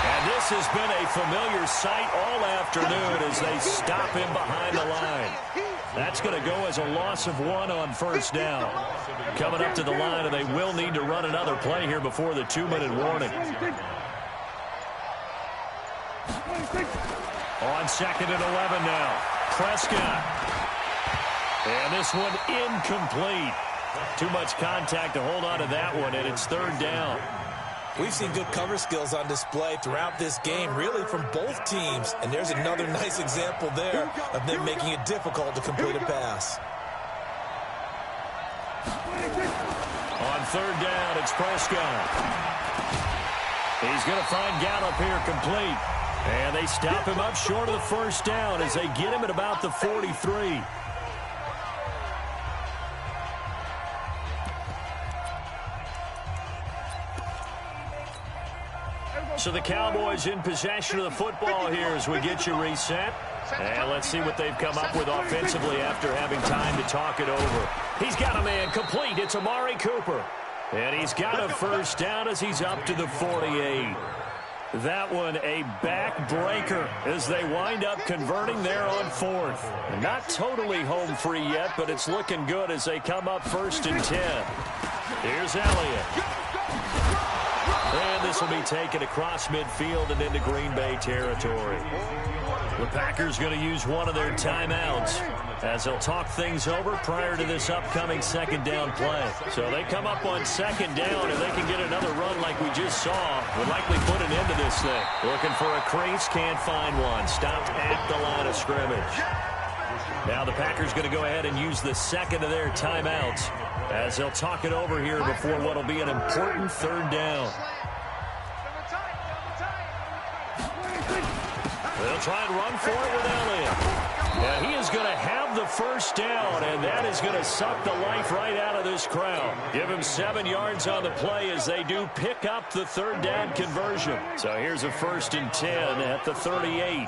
And this has been a familiar sight all afternoon as they stop him behind the line. That's going to go as a loss of 1 on 1st down. Coming up to the line, and they will need to run another play here before the 2-minute warning. On 2nd and 11 now. Prescott. And this one incomplete. Too much contact to hold on to that one, and it's 3rd down.
We've seen good cover skills on display throughout this game, really from both teams. And there's another nice example there of them making it difficult to complete a pass.
On 3rd down, it's Prescott. He's going to find Gallup here complete. And they stop him up short of the 1st down as they get him at about the 43. So the Cowboys in possession of the football here as we get you reset. And let's see what they've come up with offensively after having time to talk it over. He's got a man complete. It's Amari Cooper. And he's got a 1st down as he's up to the 48. That one a backbreaker as they wind up converting there on 4th. Not totally home free yet, but it's looking good as they come up 1st and 10. Here's Elliott. And this will be taken across midfield and into Green Bay territory. The Packers going to use one of their timeouts as they'll talk things over prior to this upcoming 2nd down play. So they come up on 2nd down, and they can get another run like we just saw. Would likely put an end to this thing. Looking for a crease, can't find one. Stopped at the line of scrimmage. Now the Packers going to go ahead and use the 2nd of their timeouts as they'll talk it over here before what will be an important 3rd down. They'll try and run for it with Elliott. And he is going to have the 1st down, and that is going to suck the life right out of this crowd. Give him 7 yards on the play as they do pick up the 3rd down conversion. So here's a 1st and 10 at the 38.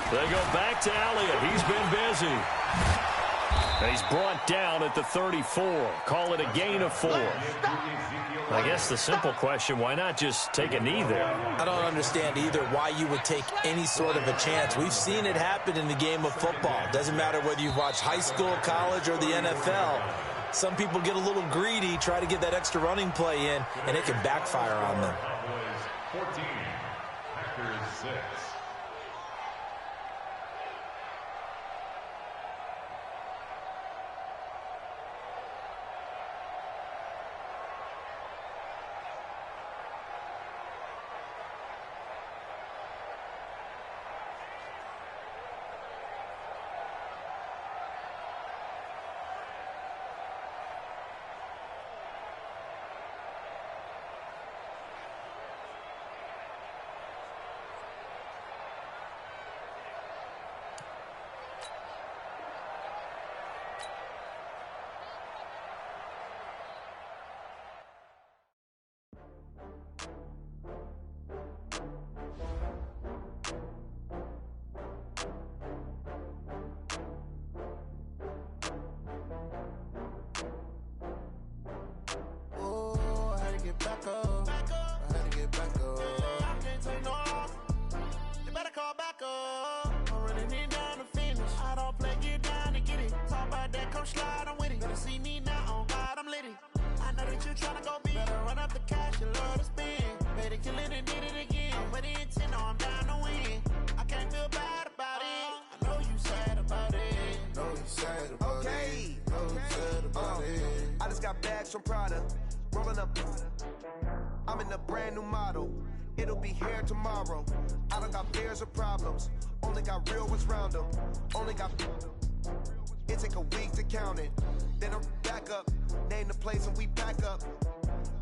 They go back to Elliott. He's been busy. And he's brought down at the 34. Call it a gain of 4. I guess the simple question, why not just take a knee there?
I don't understand either why you would take any sort of a chance. We've seen it happen in the game of football. Doesn't matter whether you've watched high school, college, or the NFL. Some people get a little greedy, try to get that extra running play in, and it can backfire on them.
14, Packers 6.
get back up. I had to get back up. I can't take no loss. You better call back up. I'm running it down to finish. I don't play, get down and get it. Talk about that, come slide, I'm with it. Better see me now, on God, I'm litty. I know that you tryna go big. Better run up the cash, you love to spend. Better kill it and did it again. But the intent, no, I'm down to win. I can't feel bad about it. I know you sad about it.
Know you sad about
Okay.
it. Know you sad about it.
I just got bags from Prada, rolling up. I'm in a brand new model. It'll be here tomorrow. I don't got fears or problems. Only got real ones round them. Only got. It take a week to count it. Then I'm back up. Name the place and we back up.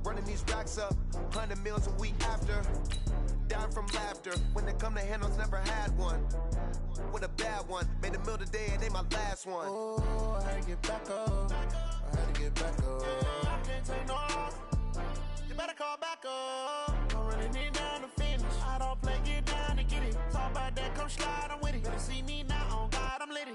Running these racks up. 100 meals a week after. Dying from laughter. When they come to handles, never had one. With a bad one. Made a meal today and they my last one.
Oh, I had to get back up. I had to get back up. I can't take no loss. You better call back up. I'm running it down to finish. I don't play, get down and get it. Talk about that, come slide, I'm with it. Better see me now, on God, I'm litty.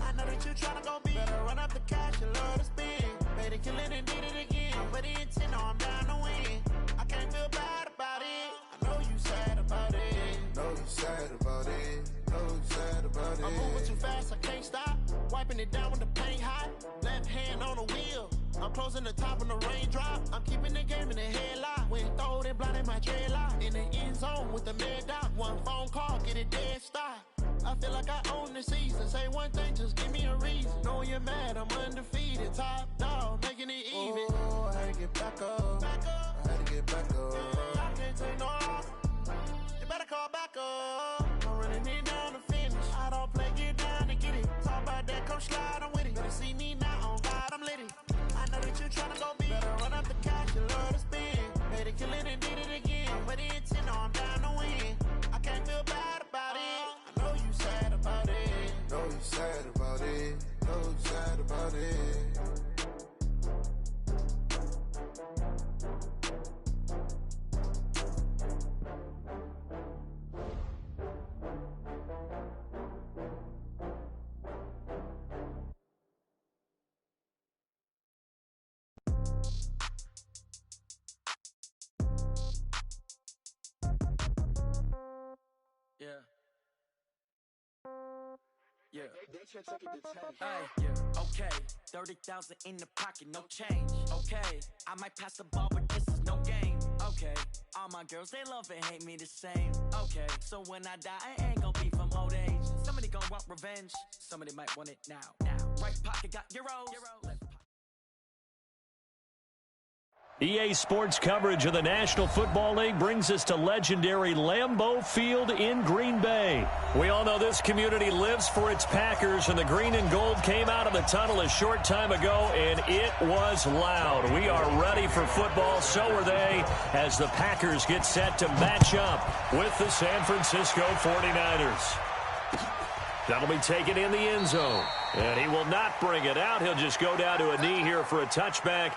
I know that you tryna go big. Better run up the cash, you love to spend. Better kill it and did it again. But the intent, no, I'm down to win. I can't feel bad about it. I know you sad about it.
Know you sad about it. Know you sad about it.
I'm moving too fast, I can't stop. Wiping it down with the paint hot. Left hand on the wheel. I'm closing the top when the raindrop. I'm keeping the game in the headlock. When throwed and blinded my dreadlock. In the end zone with the mad dot. One phone call, get it dead stop. I feel like I own the season. Say one thing, just give me a reason. Knowing you're mad, I'm undefeated. Top dog, making it even.
Oh, I had to get back up. I had to get back up.
I can't take no loss. You better call back up. I'm running it down to finish. I don't play, get down and get it. Talk about that, come slide, I'm with it. Better see me now, on God, I'm litty. I know that you tryna go big. Better run up the cash, you love to spend. Better kill it and did it again. But the intent, no, I'm down to win. I can't feel bad about it. I know you sad about it.
Know you sad about it. Know you sad about it.
Yeah. Yeah. Hey, yeah. Okay. 30,000 in the pocket, no change. Okay. I might pass the ball, but this is no game. Okay. All my girls, they love and hate me the same. Okay. So when I die, I ain't gonna be from old age. Somebody gonna want revenge. Somebody might want it now. Right pocket got euros. Left pocket.
EA Sports coverage of the National Football League brings us to legendary Lambeau Field in Green Bay. We all know this community lives for its Packers, and the green and gold came out of the tunnel a short time ago, and it was loud. We are ready for football, so are they, as the Packers get set to match up with the San Francisco 49ers. That'll be taken in the end zone, and he will not bring it out. He'll just go down to a knee here for a touchback.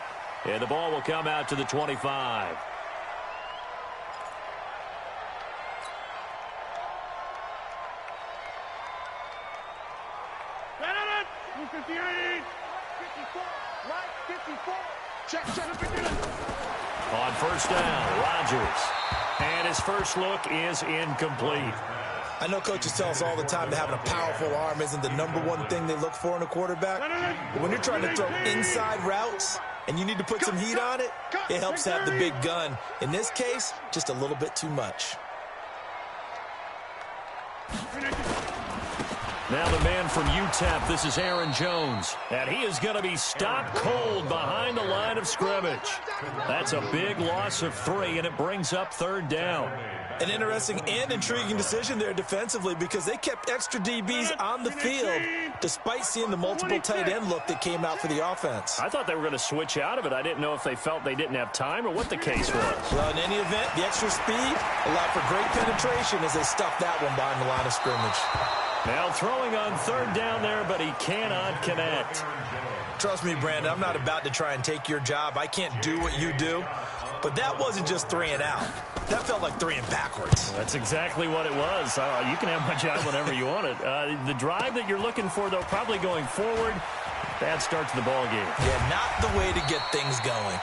And the ball will come out to the 25. On first down, Rodgers. And his first look is incomplete.
I know coaches tell us all the time that having a powerful arm isn't the #1 thing they look for in a quarterback. But when you're trying to throw inside routes and you need to put some heat on it, it helps to have the big gun. In this case, just a little bit too much.
Now the man from UTEP, this is Aaron Jones. And he is going to be stopped cold behind the line of scrimmage. That's a big loss of 3, and it brings up third down.
An interesting and intriguing decision there defensively because they kept extra DBs on the field despite seeing the multiple tight end look that came out for the offense.
I thought they were going to switch out of it. I didn't know if they felt they didn't have time or what the case was.
Well, in any event, the extra speed allowed for great penetration as they stuffed that one behind the line of scrimmage.
Now throwing on third down there, but he cannot connect.
Trust me, Brandon, I'm not about to try and take your job. I can't do what you do. But that wasn't just 3 and out. That felt like 3 and backwards.
That's exactly what it was. You can have my job whenever you want it. The drive that you're looking for, though, probably going forward, bad start to the ball game.
Yeah, not the way to get things going.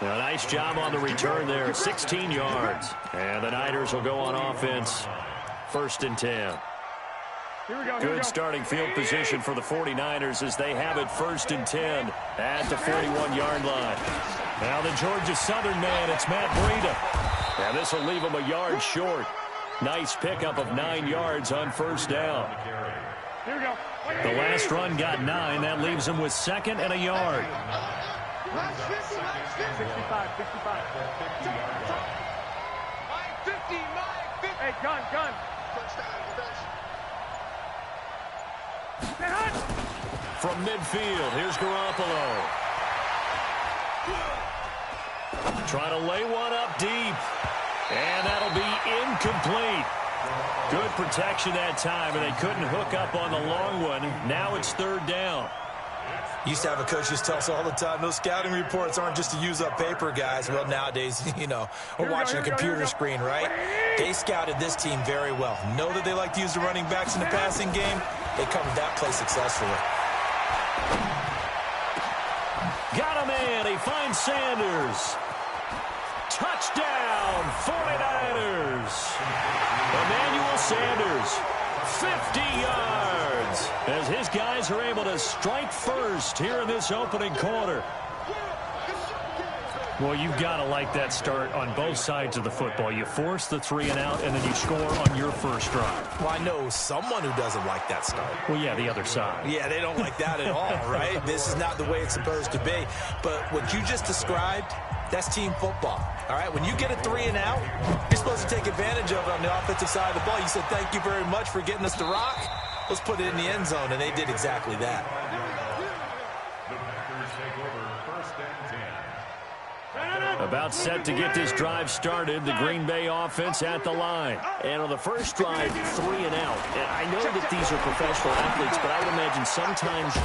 A nice job on the return there, 16 yards. And the Niners will go on offense, 1st and 10. Good starting field position for the 49ers as they have it 1st and 10 at the 41-yard line. Now the Georgia Southern man, it's Matt Breida. And this will leave him a yard short. Nice pickup of 9 yards on 1st down. The last run got 9. That leaves him with 2nd and a yard.
65. Hey, gun.
From midfield, here's Garoppolo. Trying to lay one up deep. And that'll be incomplete. Good protection that time, and they couldn't hook up on the long one. Now it's 3rd down.
Used to have a coach used to tell us all the time, those scouting reports aren't just to use up paper, guys. Well, nowadays, we're watching a computer screen, right? They scouted this team very well. Know that they like to use the running backs in the passing game. They covered that play successfully.
Got a man. He finds Sanders. Touchdown, 49ers. Emmanuel Sanders, 50 yards, as his guys are able to strike first here in this opening quarter. Well, you've got to like that start on both sides of the football. You force the 3 and out, and then you score on your first drive.
Well, I know someone who doesn't like that start.
Well, yeah, the other side.
Yeah, they don't like that at all, right? This is not the way it's supposed to be. But what you just described, that's team football, all right? When you get a 3 and out, you're supposed to take advantage of it on the offensive side of the ball. You said, thank you very much for getting us the rock. Let's put it in the end zone, and they did exactly that.
The Packers take over 1st and 10.
About set to get this drive started, the Green Bay offense at the line. And on the first drive, 3 and out. And I know that these are professional athletes, but I would imagine sometimes you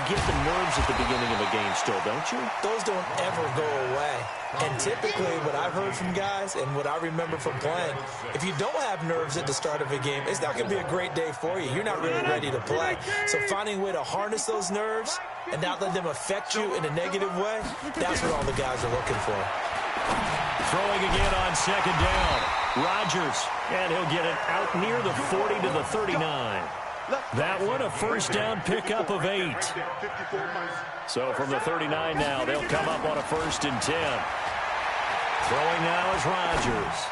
get the nerves at the beginning of a game still, don't you?
Those don't ever go away. And typically what I've heard from guys and what I remember from playing, if you don't have nerves at the start of a game, it's not going to be a great day for you. You're not really ready to play. So finding a way to harness those nerves and not let them affect you in a negative way, that's what all the guys are looking for.
Throwing again on 2nd down. Rodgers, and he'll get it out near the 40 to the 39. That one, a 1st down pickup of 8. So from the 39 now, they'll come up on a 1st and 10. Throwing now is Rodgers.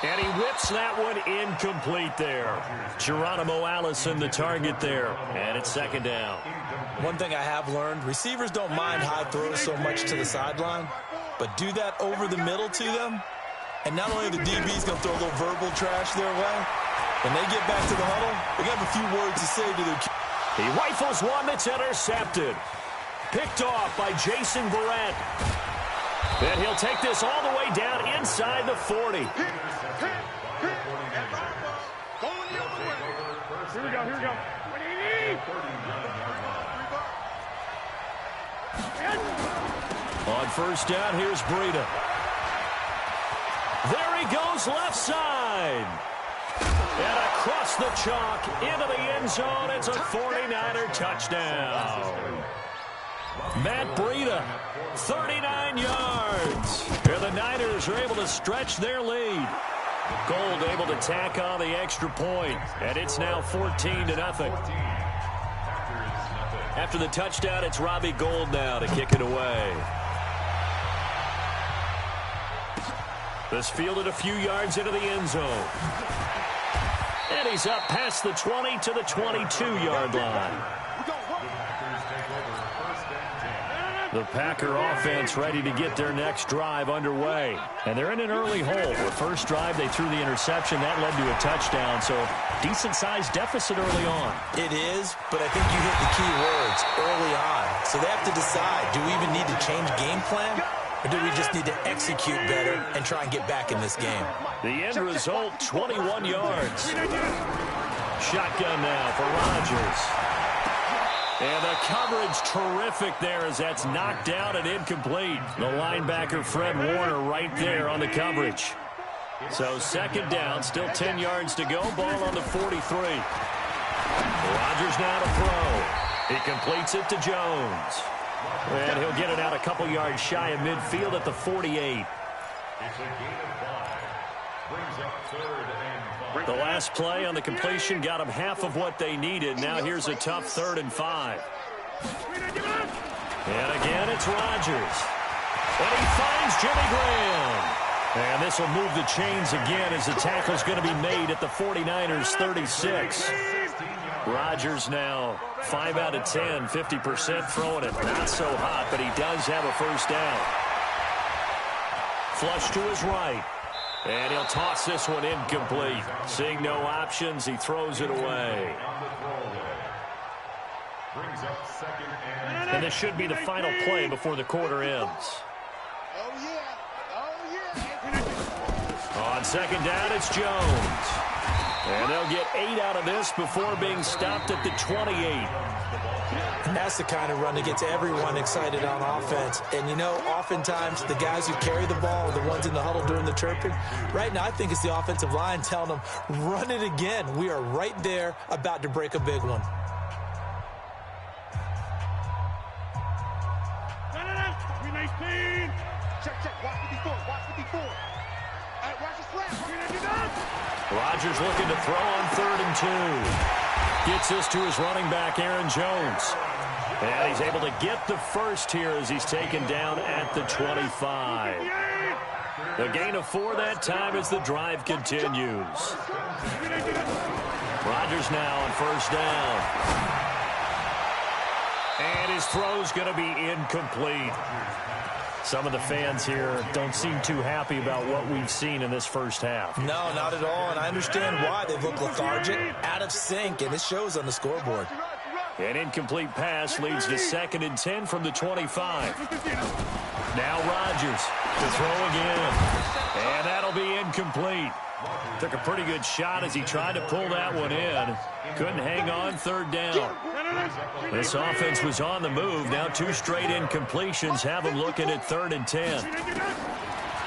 And he whips that one incomplete there. Geronimo Allison, the target there. And it's 2nd down.
One thing I have learned, receivers don't mind high throws so much to the sideline, but do that over the middle to them, and not only are the DBs going to throw a little verbal trash their way, when they get back to the huddle, they got a few words to say to their kids.
He rifles one that's intercepted. Picked off by Jason Verrett. And he'll take this all the way down inside the 40.
Here we go.
On 1st down, here's Breida. There he goes, left side. And across the chalk, into the end zone. It's a 49er touchdown. Matt Breida, 39 yards. And the Niners are able to stretch their lead. Gold able to tack on the extra point, and it's now 14-0. After the touchdown, it's Robbie Gould now to kick it away. This fielded a few yards into the end zone. And he's up past the 20 to the 22-yard line. The Packer offense ready to get their next drive underway. And they're in an early hole. The first drive, they threw the interception. That led to a touchdown, so decent-sized deficit early on.
It is, but I think you hit the key words early on. So they have to decide, do we even need to change game plan? Or do we just need to execute better and try and get back in this game?
The end result, 21 yards. Shotgun now for Rodgers. And the coverage terrific there as that's knocked down and incomplete. The linebacker, Fred Warner, right there on the coverage. So 2nd down, still 10 yards to go. Ball on the 43. Rodgers now to throw. He completes it to Jones. And he'll get it out a couple yards shy of midfield at the 48.
It's a gain of 5. Brings up 3rd and 5.
The last play on the completion got them half of what they needed. Now here's a tough 3rd and 5. And again, it's Rodgers. And he finds Jimmy Graham. And this will move the chains again as the tackle's going to be made at the 49ers 36. Rodgers now 5 out of 10, 50% throwing it. Not so hot, but he does have a first down. Flush to his right. And he'll toss this one incomplete. Seeing no options, he throws it away.
Brings up 2nd
And this should be the final play before the quarter ends. On 2nd down, it's Jones. And they'll get 8 out of this before being stopped at the 28.
And that's the kind of run that gets everyone excited on offense. And, you know, oftentimes the guys who carry the ball are the ones in the huddle doing the chirping. Right now, I think it's the offensive line telling them, run it again. We are right there about to break a big one.
Rodgers looking to throw on 3rd and 2. Gets this to his running back, Aaron Jones. And he's able to get the first here as he's taken down at the 25. The gain of 4 that time as the drive continues. Rodgers now on 1st down. And his throw's going to be incomplete. Some of the fans here don't seem too happy about what we've seen in this first half.
No, not at all, and I understand why. They've looked lethargic, out of sync, and it shows on the scoreboard.
An incomplete pass leads to 2nd and 10 from the 25. Now Rodgers to throw again, and that'll be incomplete. Took a pretty good shot as he tried to pull that one in. Couldn't hang on 3rd down. This offense was on the move. Now 2 straight incompletions have them looking at 3rd and 10.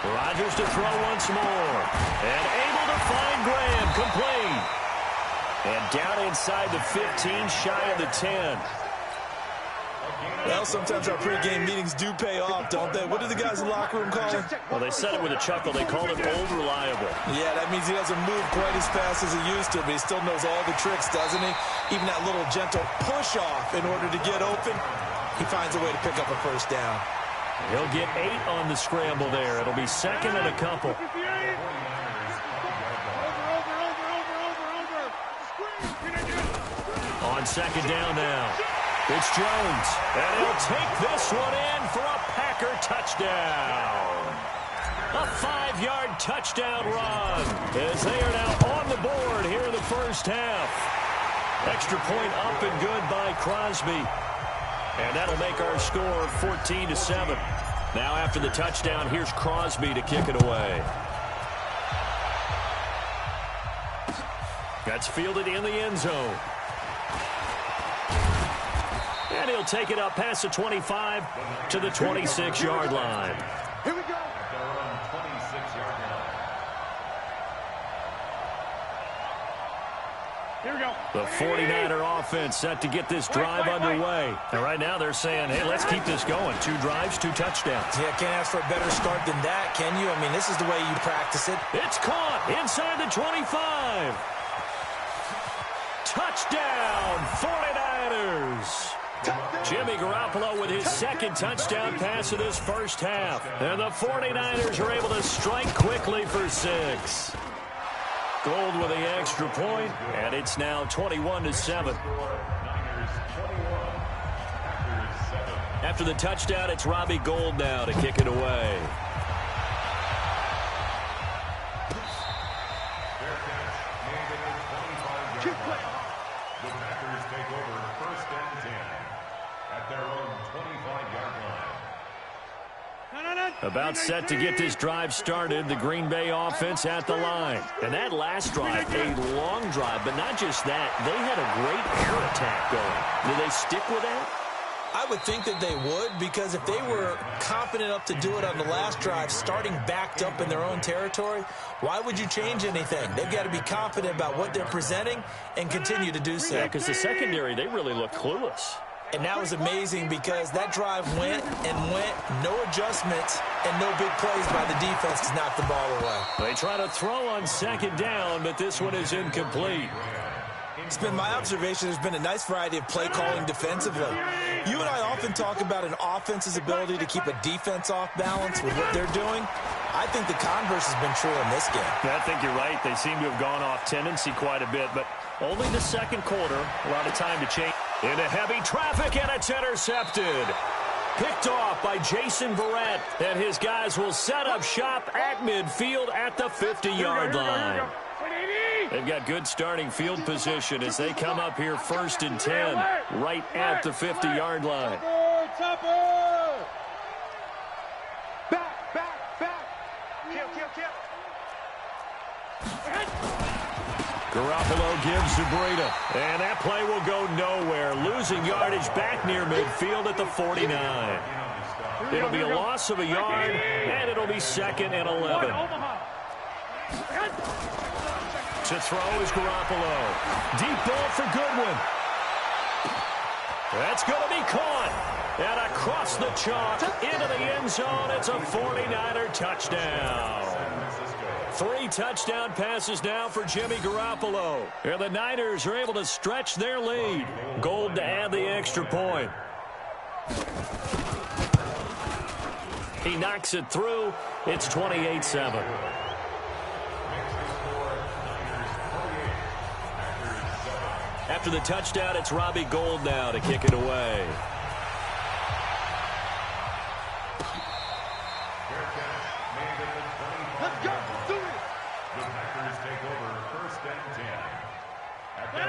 Rodgers to throw once more. And able to find Graham. Complete. And down inside the 15, shy of the 10.
Well, sometimes our pregame meetings do pay off, don't they? What do the guys in the locker room call it?
Well, they said it with a chuckle. They called it old reliable.
Yeah, that means he doesn't move quite as fast as he used to, but he still knows all the tricks, doesn't he? Even that little gentle push-off in order to get open, he finds a way to pick up a first down.
He'll get 8 on the scramble there. It'll be 2nd and a couple. On 2nd down now. It's Jones, and he'll take this one in for a Packer touchdown. A 5-yard touchdown run as they are now on the board here in the first half. Extra point up and good by Crosby. And that'll make our score 14-7. Now after the touchdown, here's Crosby to kick it away. That's fielded in the end zone. And he'll take it up past the 25 to the 26-yard line.
Here we go.
At their own 26-yard line.
Here we go.
The 49er offense set to get this drive underway. And right now they're saying, hey, let's keep this going. 2 drives, 2 touchdowns.
Yeah, can't ask for a better start than that, can you? I mean, this is the way you practice it.
It's caught inside the 25. Touchdown, 49ers. Jimmy Garoppolo with his 2nd touchdown pass of this first half. And the 49ers are able to strike quickly for 6. Gold with the extra point, and it's now 21-7. After the touchdown, it's Robbie Gould now to kick it away.
The Packers take over 1st and 10 at their own 25-yard line.
About set to get this drive started, the Green Bay offense at the line. And that last drive, a long drive, but not just that. They had a great air attack going. Do they stick with that?
I would think that they would, because if they were confident enough to do it on the last drive, starting backed up in their own territory, why would you change anything? They've got to be confident about what they're presenting and continue to do so.
Yeah, because the secondary, they really look clueless.
And that was amazing because that drive went and went, no adjustments, and no big plays by the defense to knock the ball away.
They try to throw on second down, but this one is incomplete.
It's been my observation there's been a nice variety of play calling defensively. You and I often talk about an offense's ability to keep a defense off balance with what they're doing. I think the converse has been true in this game.
I think you're right. They seem to have gone off tendency quite a bit, but only the second quarter. A lot of time to change. Into heavy traffic, and it's intercepted. Picked off by Jason Verrett, and his guys will set up shop at midfield at the 50-yard line. They've got good starting field position as they come up here 1st and 10, right at the 50-yard line. Garoppolo gives to Breida, and that play will go nowhere. Losing yardage back near midfield at the 49. It'll be a loss of a yard, and it'll be 2nd and 11. To throw is Garoppolo. Deep ball for Goodwin. That's going to be caught. And across the chalk, into the end zone, it's a 49er touchdown. 3 touchdown passes now for Jimmy Garoppolo. And the Niners are able to stretch their lead. Gold to add the extra point. He knocks it through. It's 28-7. After the touchdown, it's Robbie Gould now to kick it away.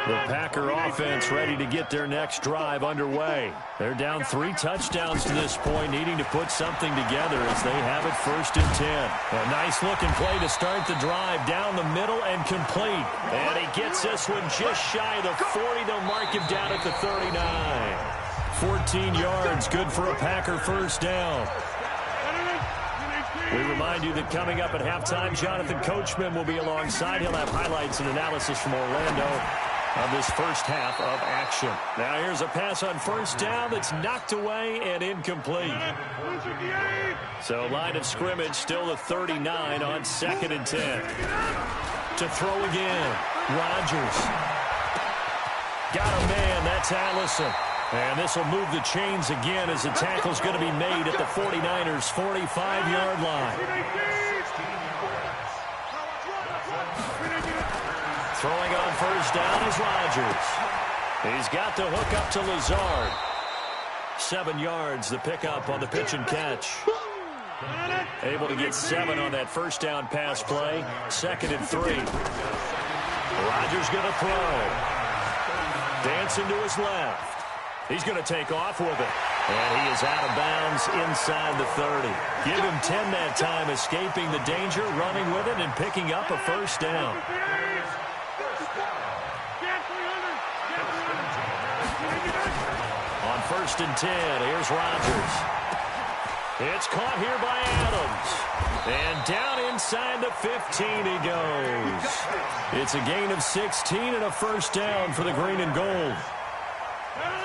The Packer offense ready to get their next drive underway. They're down 3 touchdowns to this point, needing to put something together as they have it 1st and 10. A nice-looking play to start the drive down the middle and complete. And he gets this one just shy of the 40. They'll mark him down at the 39. 14 yards, good for a Packer 1st down. We remind you that coming up at halftime, Jonathan Coachman will be alongside. He'll have highlights and analysis from Orlando of this first half of action. Now here's a pass on 1st down that's knocked away and incomplete. So line of scrimmage still the 39 on 2nd and 10. To throw again, Rodgers. Got a man, that's Allison. And this will move the chains again as the tackle's going to be made at the 49ers' 45-yard line. Throwing on 1st down is Rodgers. He's got the hook up to Lazard. 7 yards, the pickup on the pitch and catch. Able to get 7 on that 1st down pass play. 2nd and 3. Rodgers going to throw. Dancing to his left. He's going to take off with it. And he is out of bounds inside the 30. Give him 10 that time, escaping the danger, running with it, and picking up a 1st down. On 1st and 10, here's Rodgers. It's caught here by Adams. And down inside the 15 he goes. It's a gain of 16 and a 1st down for the green and gold.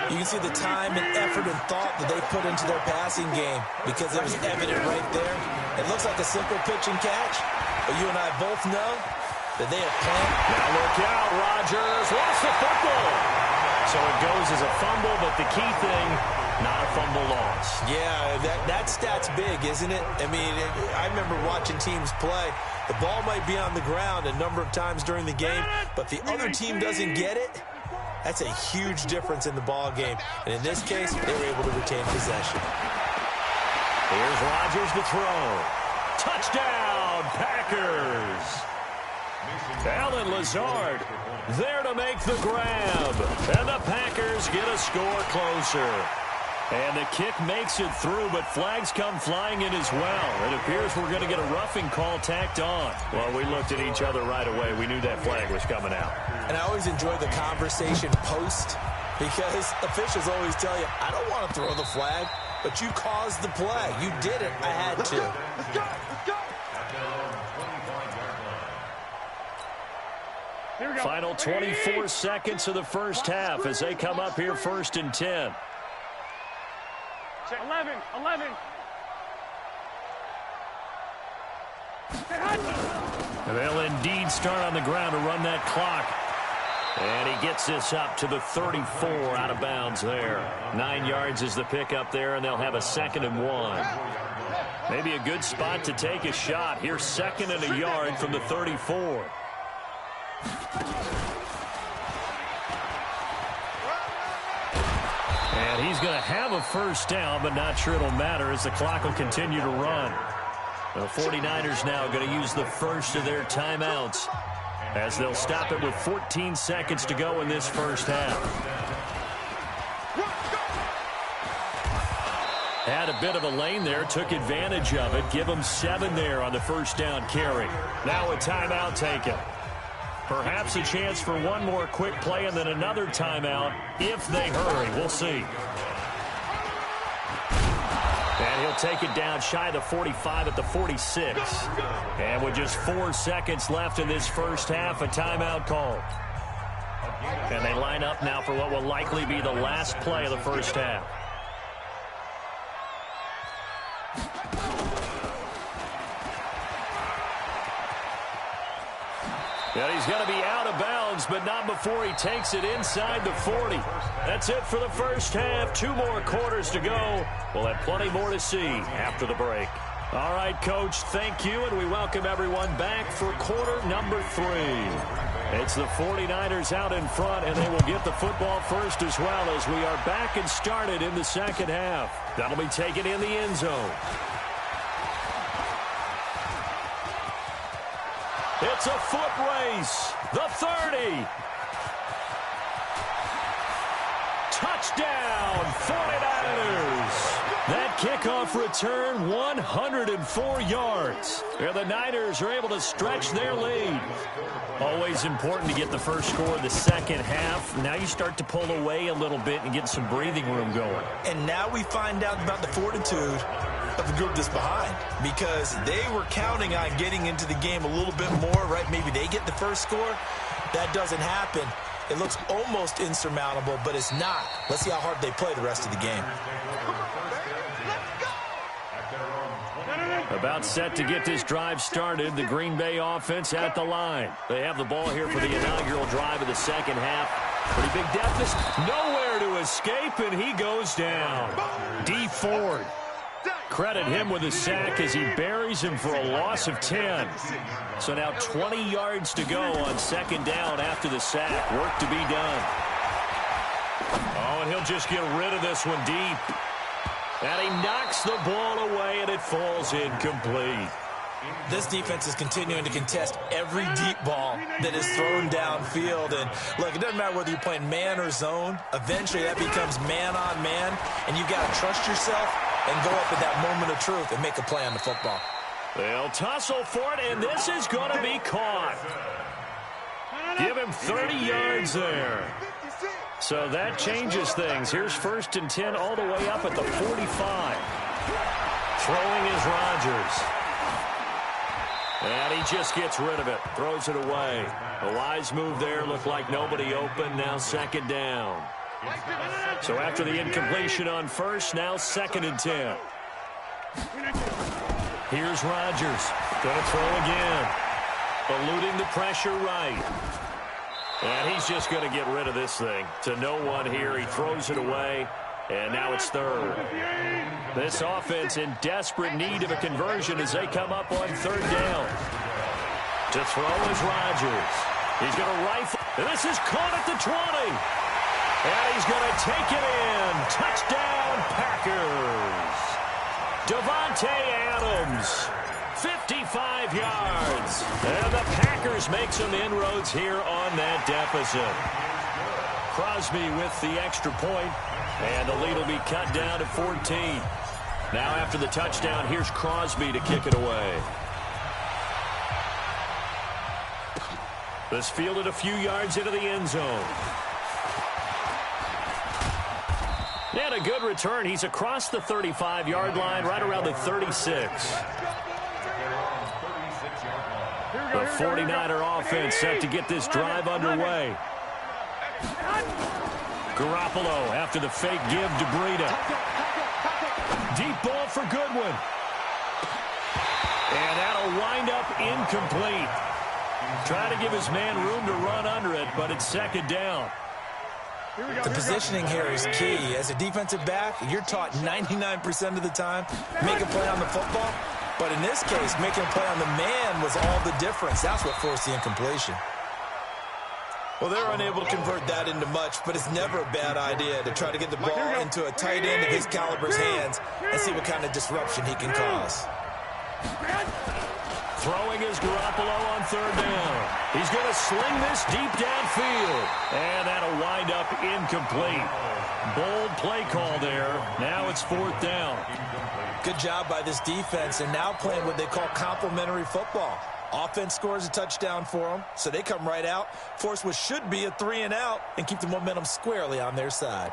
You can see the time and effort and thought that they put into their passing game because it was evident right there. It looks like a simple pitch and catch, but you and I both know that they have planned.
Now look out, Rodgers lost the football. So it goes as a fumble, but the key thing, not a fumble loss.
Yeah, that stat's big, isn't it? I mean, I remember watching teams play. The ball might be on the ground a number of times during the game, but the other team doesn't get it. That's a huge difference in the ball game. And in this case, they were able to retain possession.
Here's Rodgers to throw. Touchdown, Packers. Alan Lazard there to make the grab. And the Packers get a score closer. And the kick makes it through, but flags come flying in as well. It appears we're going to get a roughing call tacked on. Well, we looked at each other right away. We knew that flag was coming out.
And I always enjoy the conversation post because officials always tell you, I don't want to throw the flag, but you caused the play. You did it. I had to.
Let's go. Let's go.
Final 24 seconds of the first half as they come up here 1st and 10.
11.
And they'll indeed start on the ground to run that clock. And he gets this up to the 34 out of bounds there. 9 yards is the pickup there, and they'll have a 2nd and 1. Maybe a good spot to take a shot. Here's 2nd and a yard from the 34. And he's going to have a first down, but not sure it'll matter as the clock will continue to run. The 49ers now going to use the first of their timeouts as they'll stop it with 14 seconds to go in this first half. Had a bit of a lane there, took advantage of it. Give them 7 there on the first down carry. Now a timeout taken. Perhaps a chance for one more quick play and then another timeout if they hurry. We'll see. And he'll take it down shy of the 45 at the 46. And with just 4 seconds left in this first half, a timeout called. And they line up now for what will likely be the last play of the first half. And he's going to be out of bounds, but not before he takes it inside the 40. That's it for the first half. 2 more quarters to go. We'll have plenty more to see after the break. All right, Coach, thank you, and we welcome everyone back for quarter number 3. It's the 49ers out in front, and they will get the football first as well as we are back and started in the second half. That'll be taken in the end zone. It's a foot race. The 30. Touchdown, 49ers. That kickoff return, 104 yards. And the Niners are able to stretch their lead. Always important to get the first score of the second half. Now you start to pull away a little bit and get some breathing room going.
And now we find out about the fortitude of the group that's behind, because they were counting on getting into the game a little bit more, right? Maybe they get the first score. That doesn't happen. It looks almost insurmountable, but it's not. Let's see how hard they play the rest of the game.
About set to get this drive started. The Green Bay offense at the line. They have the ball here for the inaugural drive of the second half. Pretty big deficit. Nowhere to escape, and he goes down. D. Ford. Credit him with a sack as he buries him for a loss of 10. So now 20 yards to go on second down after the sack. Work to be done. Oh, and he'll just get rid of this one deep. And he knocks the ball away, and it falls incomplete.
This defense is continuing to contest every deep ball that is thrown downfield. And look, it doesn't matter whether you're playing man or zone. Eventually that becomes man on man, and you've got to trust yourself and go up at that moment of truth and make a play on the football.
They'll tussle for it, and this is going to be caught. Give him 30 yards there. So that changes things. Here's 1st and 10 all the way up at the 45. Throwing is Rodgers. And he just gets rid of it. Throws it away. A wise move there. Looked like nobody open. Now second down. So after the incompletion on first, now 2nd and 10. Here's Rodgers. Going to throw again. Eluding the pressure right. And he's just going to get rid of this thing. To no one here. He throws it away. And now it's 3rd. This offense in desperate need of a conversion as they come up on 3rd down. To throw is Rodgers. He's going to rifle. And this is caught at the 20. And he's going to take it in. Touchdown, Packers. Devontae Adams, 55 yards. And the Packers make some inroads here on that deficit. Crosby with the extra point, and the lead will be cut down to 14. Now after the touchdown, here's Crosby to kick it away. This fielded a few yards into the end zone. And a good return. He's across the 35-yard line, right around the 36. The 49er offense set to get this drive underway. Garoppolo after the fake give to Breida. Deep ball for Goodwin. And that'll wind up incomplete. Trying to give his man room to run under it, but it's second down.
The positioning here is key. As a defensive back, you're taught 99% of the time, make a play on the football. But in this case, making a play on the man was all the difference. That's what forced the incompletion. Well, they're unable to convert that into much, but it's never a bad idea to try to get the ball into a tight end of his caliber's hands and see what kind of disruption he can cause.
Throwing is Garoppolo on third down. He's going to sling this deep downfield. And that'll wind up incomplete. Bold play call there. Now it's fourth down.
Good job by this defense, and now playing what they call complementary football. Offense scores a touchdown for them, so they come right out, force what should be a 3-and-out, and keep the momentum squarely on their side.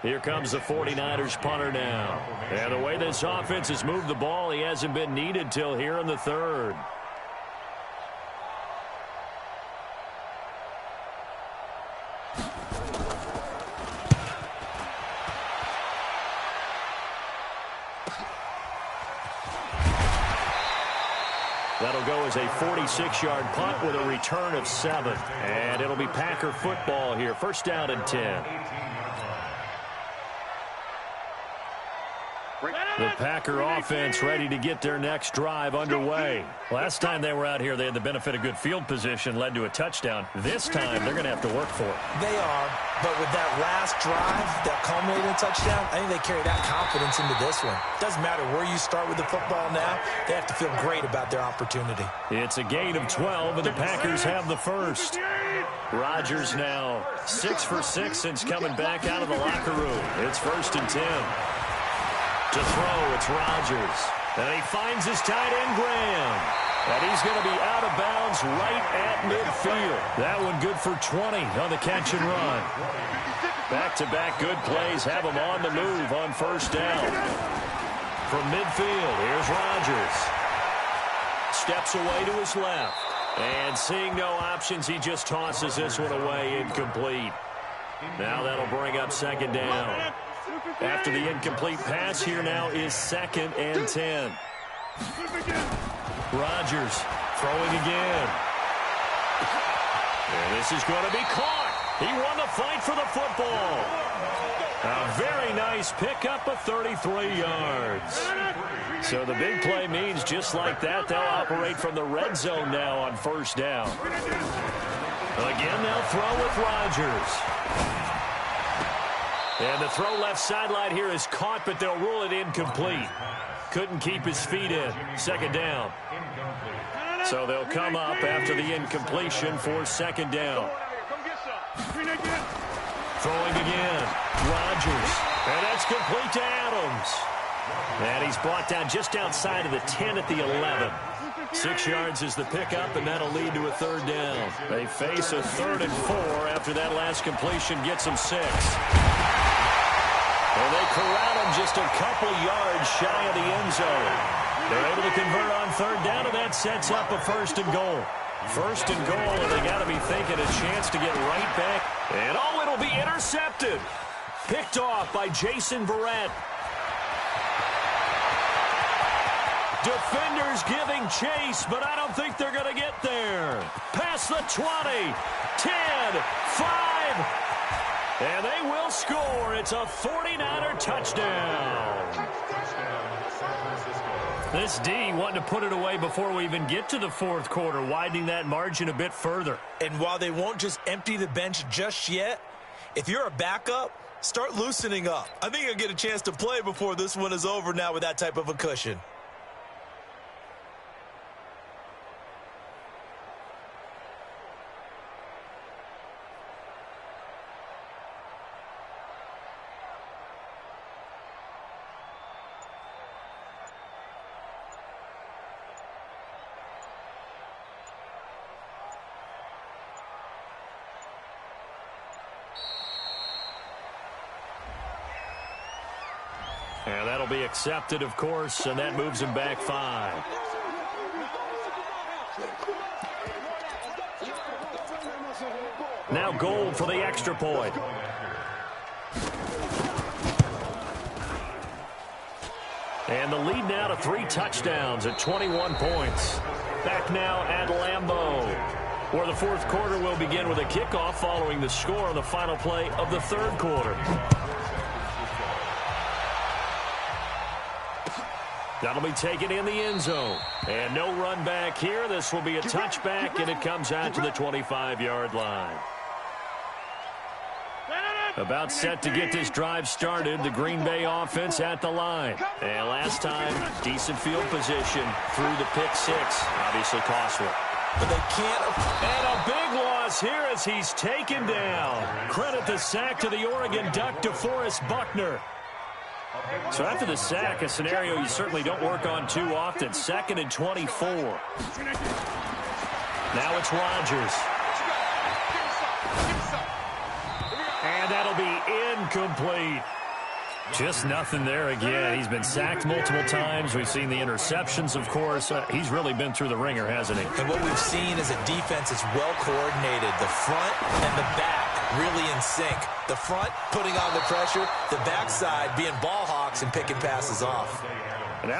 Here comes the 49ers punter now. And the way this offense has moved the ball, he hasn't been needed till here in the third. That'll go as a 46-yard punt with a return of 7. And it'll be Packer football here. First down and 10. The Packer offense ready to get their next drive underway. Last time they were out here, they had the benefit of good field position, led to a touchdown. This time, they're going to have to work for it.
They are, but with that last drive that culminated in a touchdown, I think they carry that confidence into this one. Doesn't matter where you start with the football now, they have to feel great about their opportunity.
It's a gain of 12, and the Packers have the first. Rodgers now 6 for 6 since coming back out of the locker room. It's first and 10. To throw, it's Rodgers. And he finds his tight end, Graham. And he's going to be out of bounds right at midfield. That one good for 20 on the catch and run. Back-to-back good plays have him on the move on first down. From midfield, here's Rodgers. Steps away to his left. And seeing no options, he just tosses this one away, incomplete. Now that'll bring up second down. After the incomplete pass, here now is second and 10. Rodgers throwing again. And this is going to be caught. He won the fight for the football. A very nice pickup of 33 yards. So the big play means just like that, they'll operate from the red zone now on first down. Again, they'll throw with Rodgers. And the throw left sideline here is caught, but they'll rule it incomplete. Couldn't keep his feet in. Second down. So they'll come up after the incompletion for second down. Throwing again. Rodgers. And that's complete to Adams. And he's brought down just outside of the 10 at the 11. 6 yards is the pickup, and that'll lead to a third down. They face a 3rd and 4 after that last completion gets them 6. And they corral him just a couple yards shy of the end zone. They're able to convert on third down, and that sets up a first and goal. First and goal, and they got to be thinking a chance to get right back. And oh, it'll be intercepted. Picked off by Jason Verrett. Defenders giving chase, but I don't think they're going to get there. Past the 20, 10, 5. And they will score. It's a 49er touchdown. This D wanting to put it away before we even get to the fourth quarter, widening that margin a bit further.
And while they won't just empty the bench just yet, if you're a backup, start loosening up. I think you'll get a chance to play before this one is over now with that type of a cushion.
And that'll be accepted, of course, and that moves him back 5. Now Gold for the extra point. And the lead now to 3 touchdowns at 21 points. Back now at Lambeau, where the fourth quarter will begin with a kickoff following the score on the final play of the third quarter. That'll be taken in the end zone. And no run back here. This will be a touchback, and it comes out to the 25-yard line. About set to get this drive started, the Green Bay offense at the line. And last time, decent field position through the pick six. Obviously costly.
But they can't.
And a big loss here as he's taken down. Credit the sack to the Oregon Duck, DeForest Buckner. So after the sack, a scenario you certainly don't work on too often. 2nd and 24. Now it's Rodgers. And that'll be incomplete. Just nothing there again. He's been sacked multiple times. We've seen the interceptions, of course. He's really been through the ringer, hasn't he?
And what we've seen is a defense that's well coordinated. The front and the back really in sync. The front putting on the pressure, the backside being ball hawks and picking passes off.
And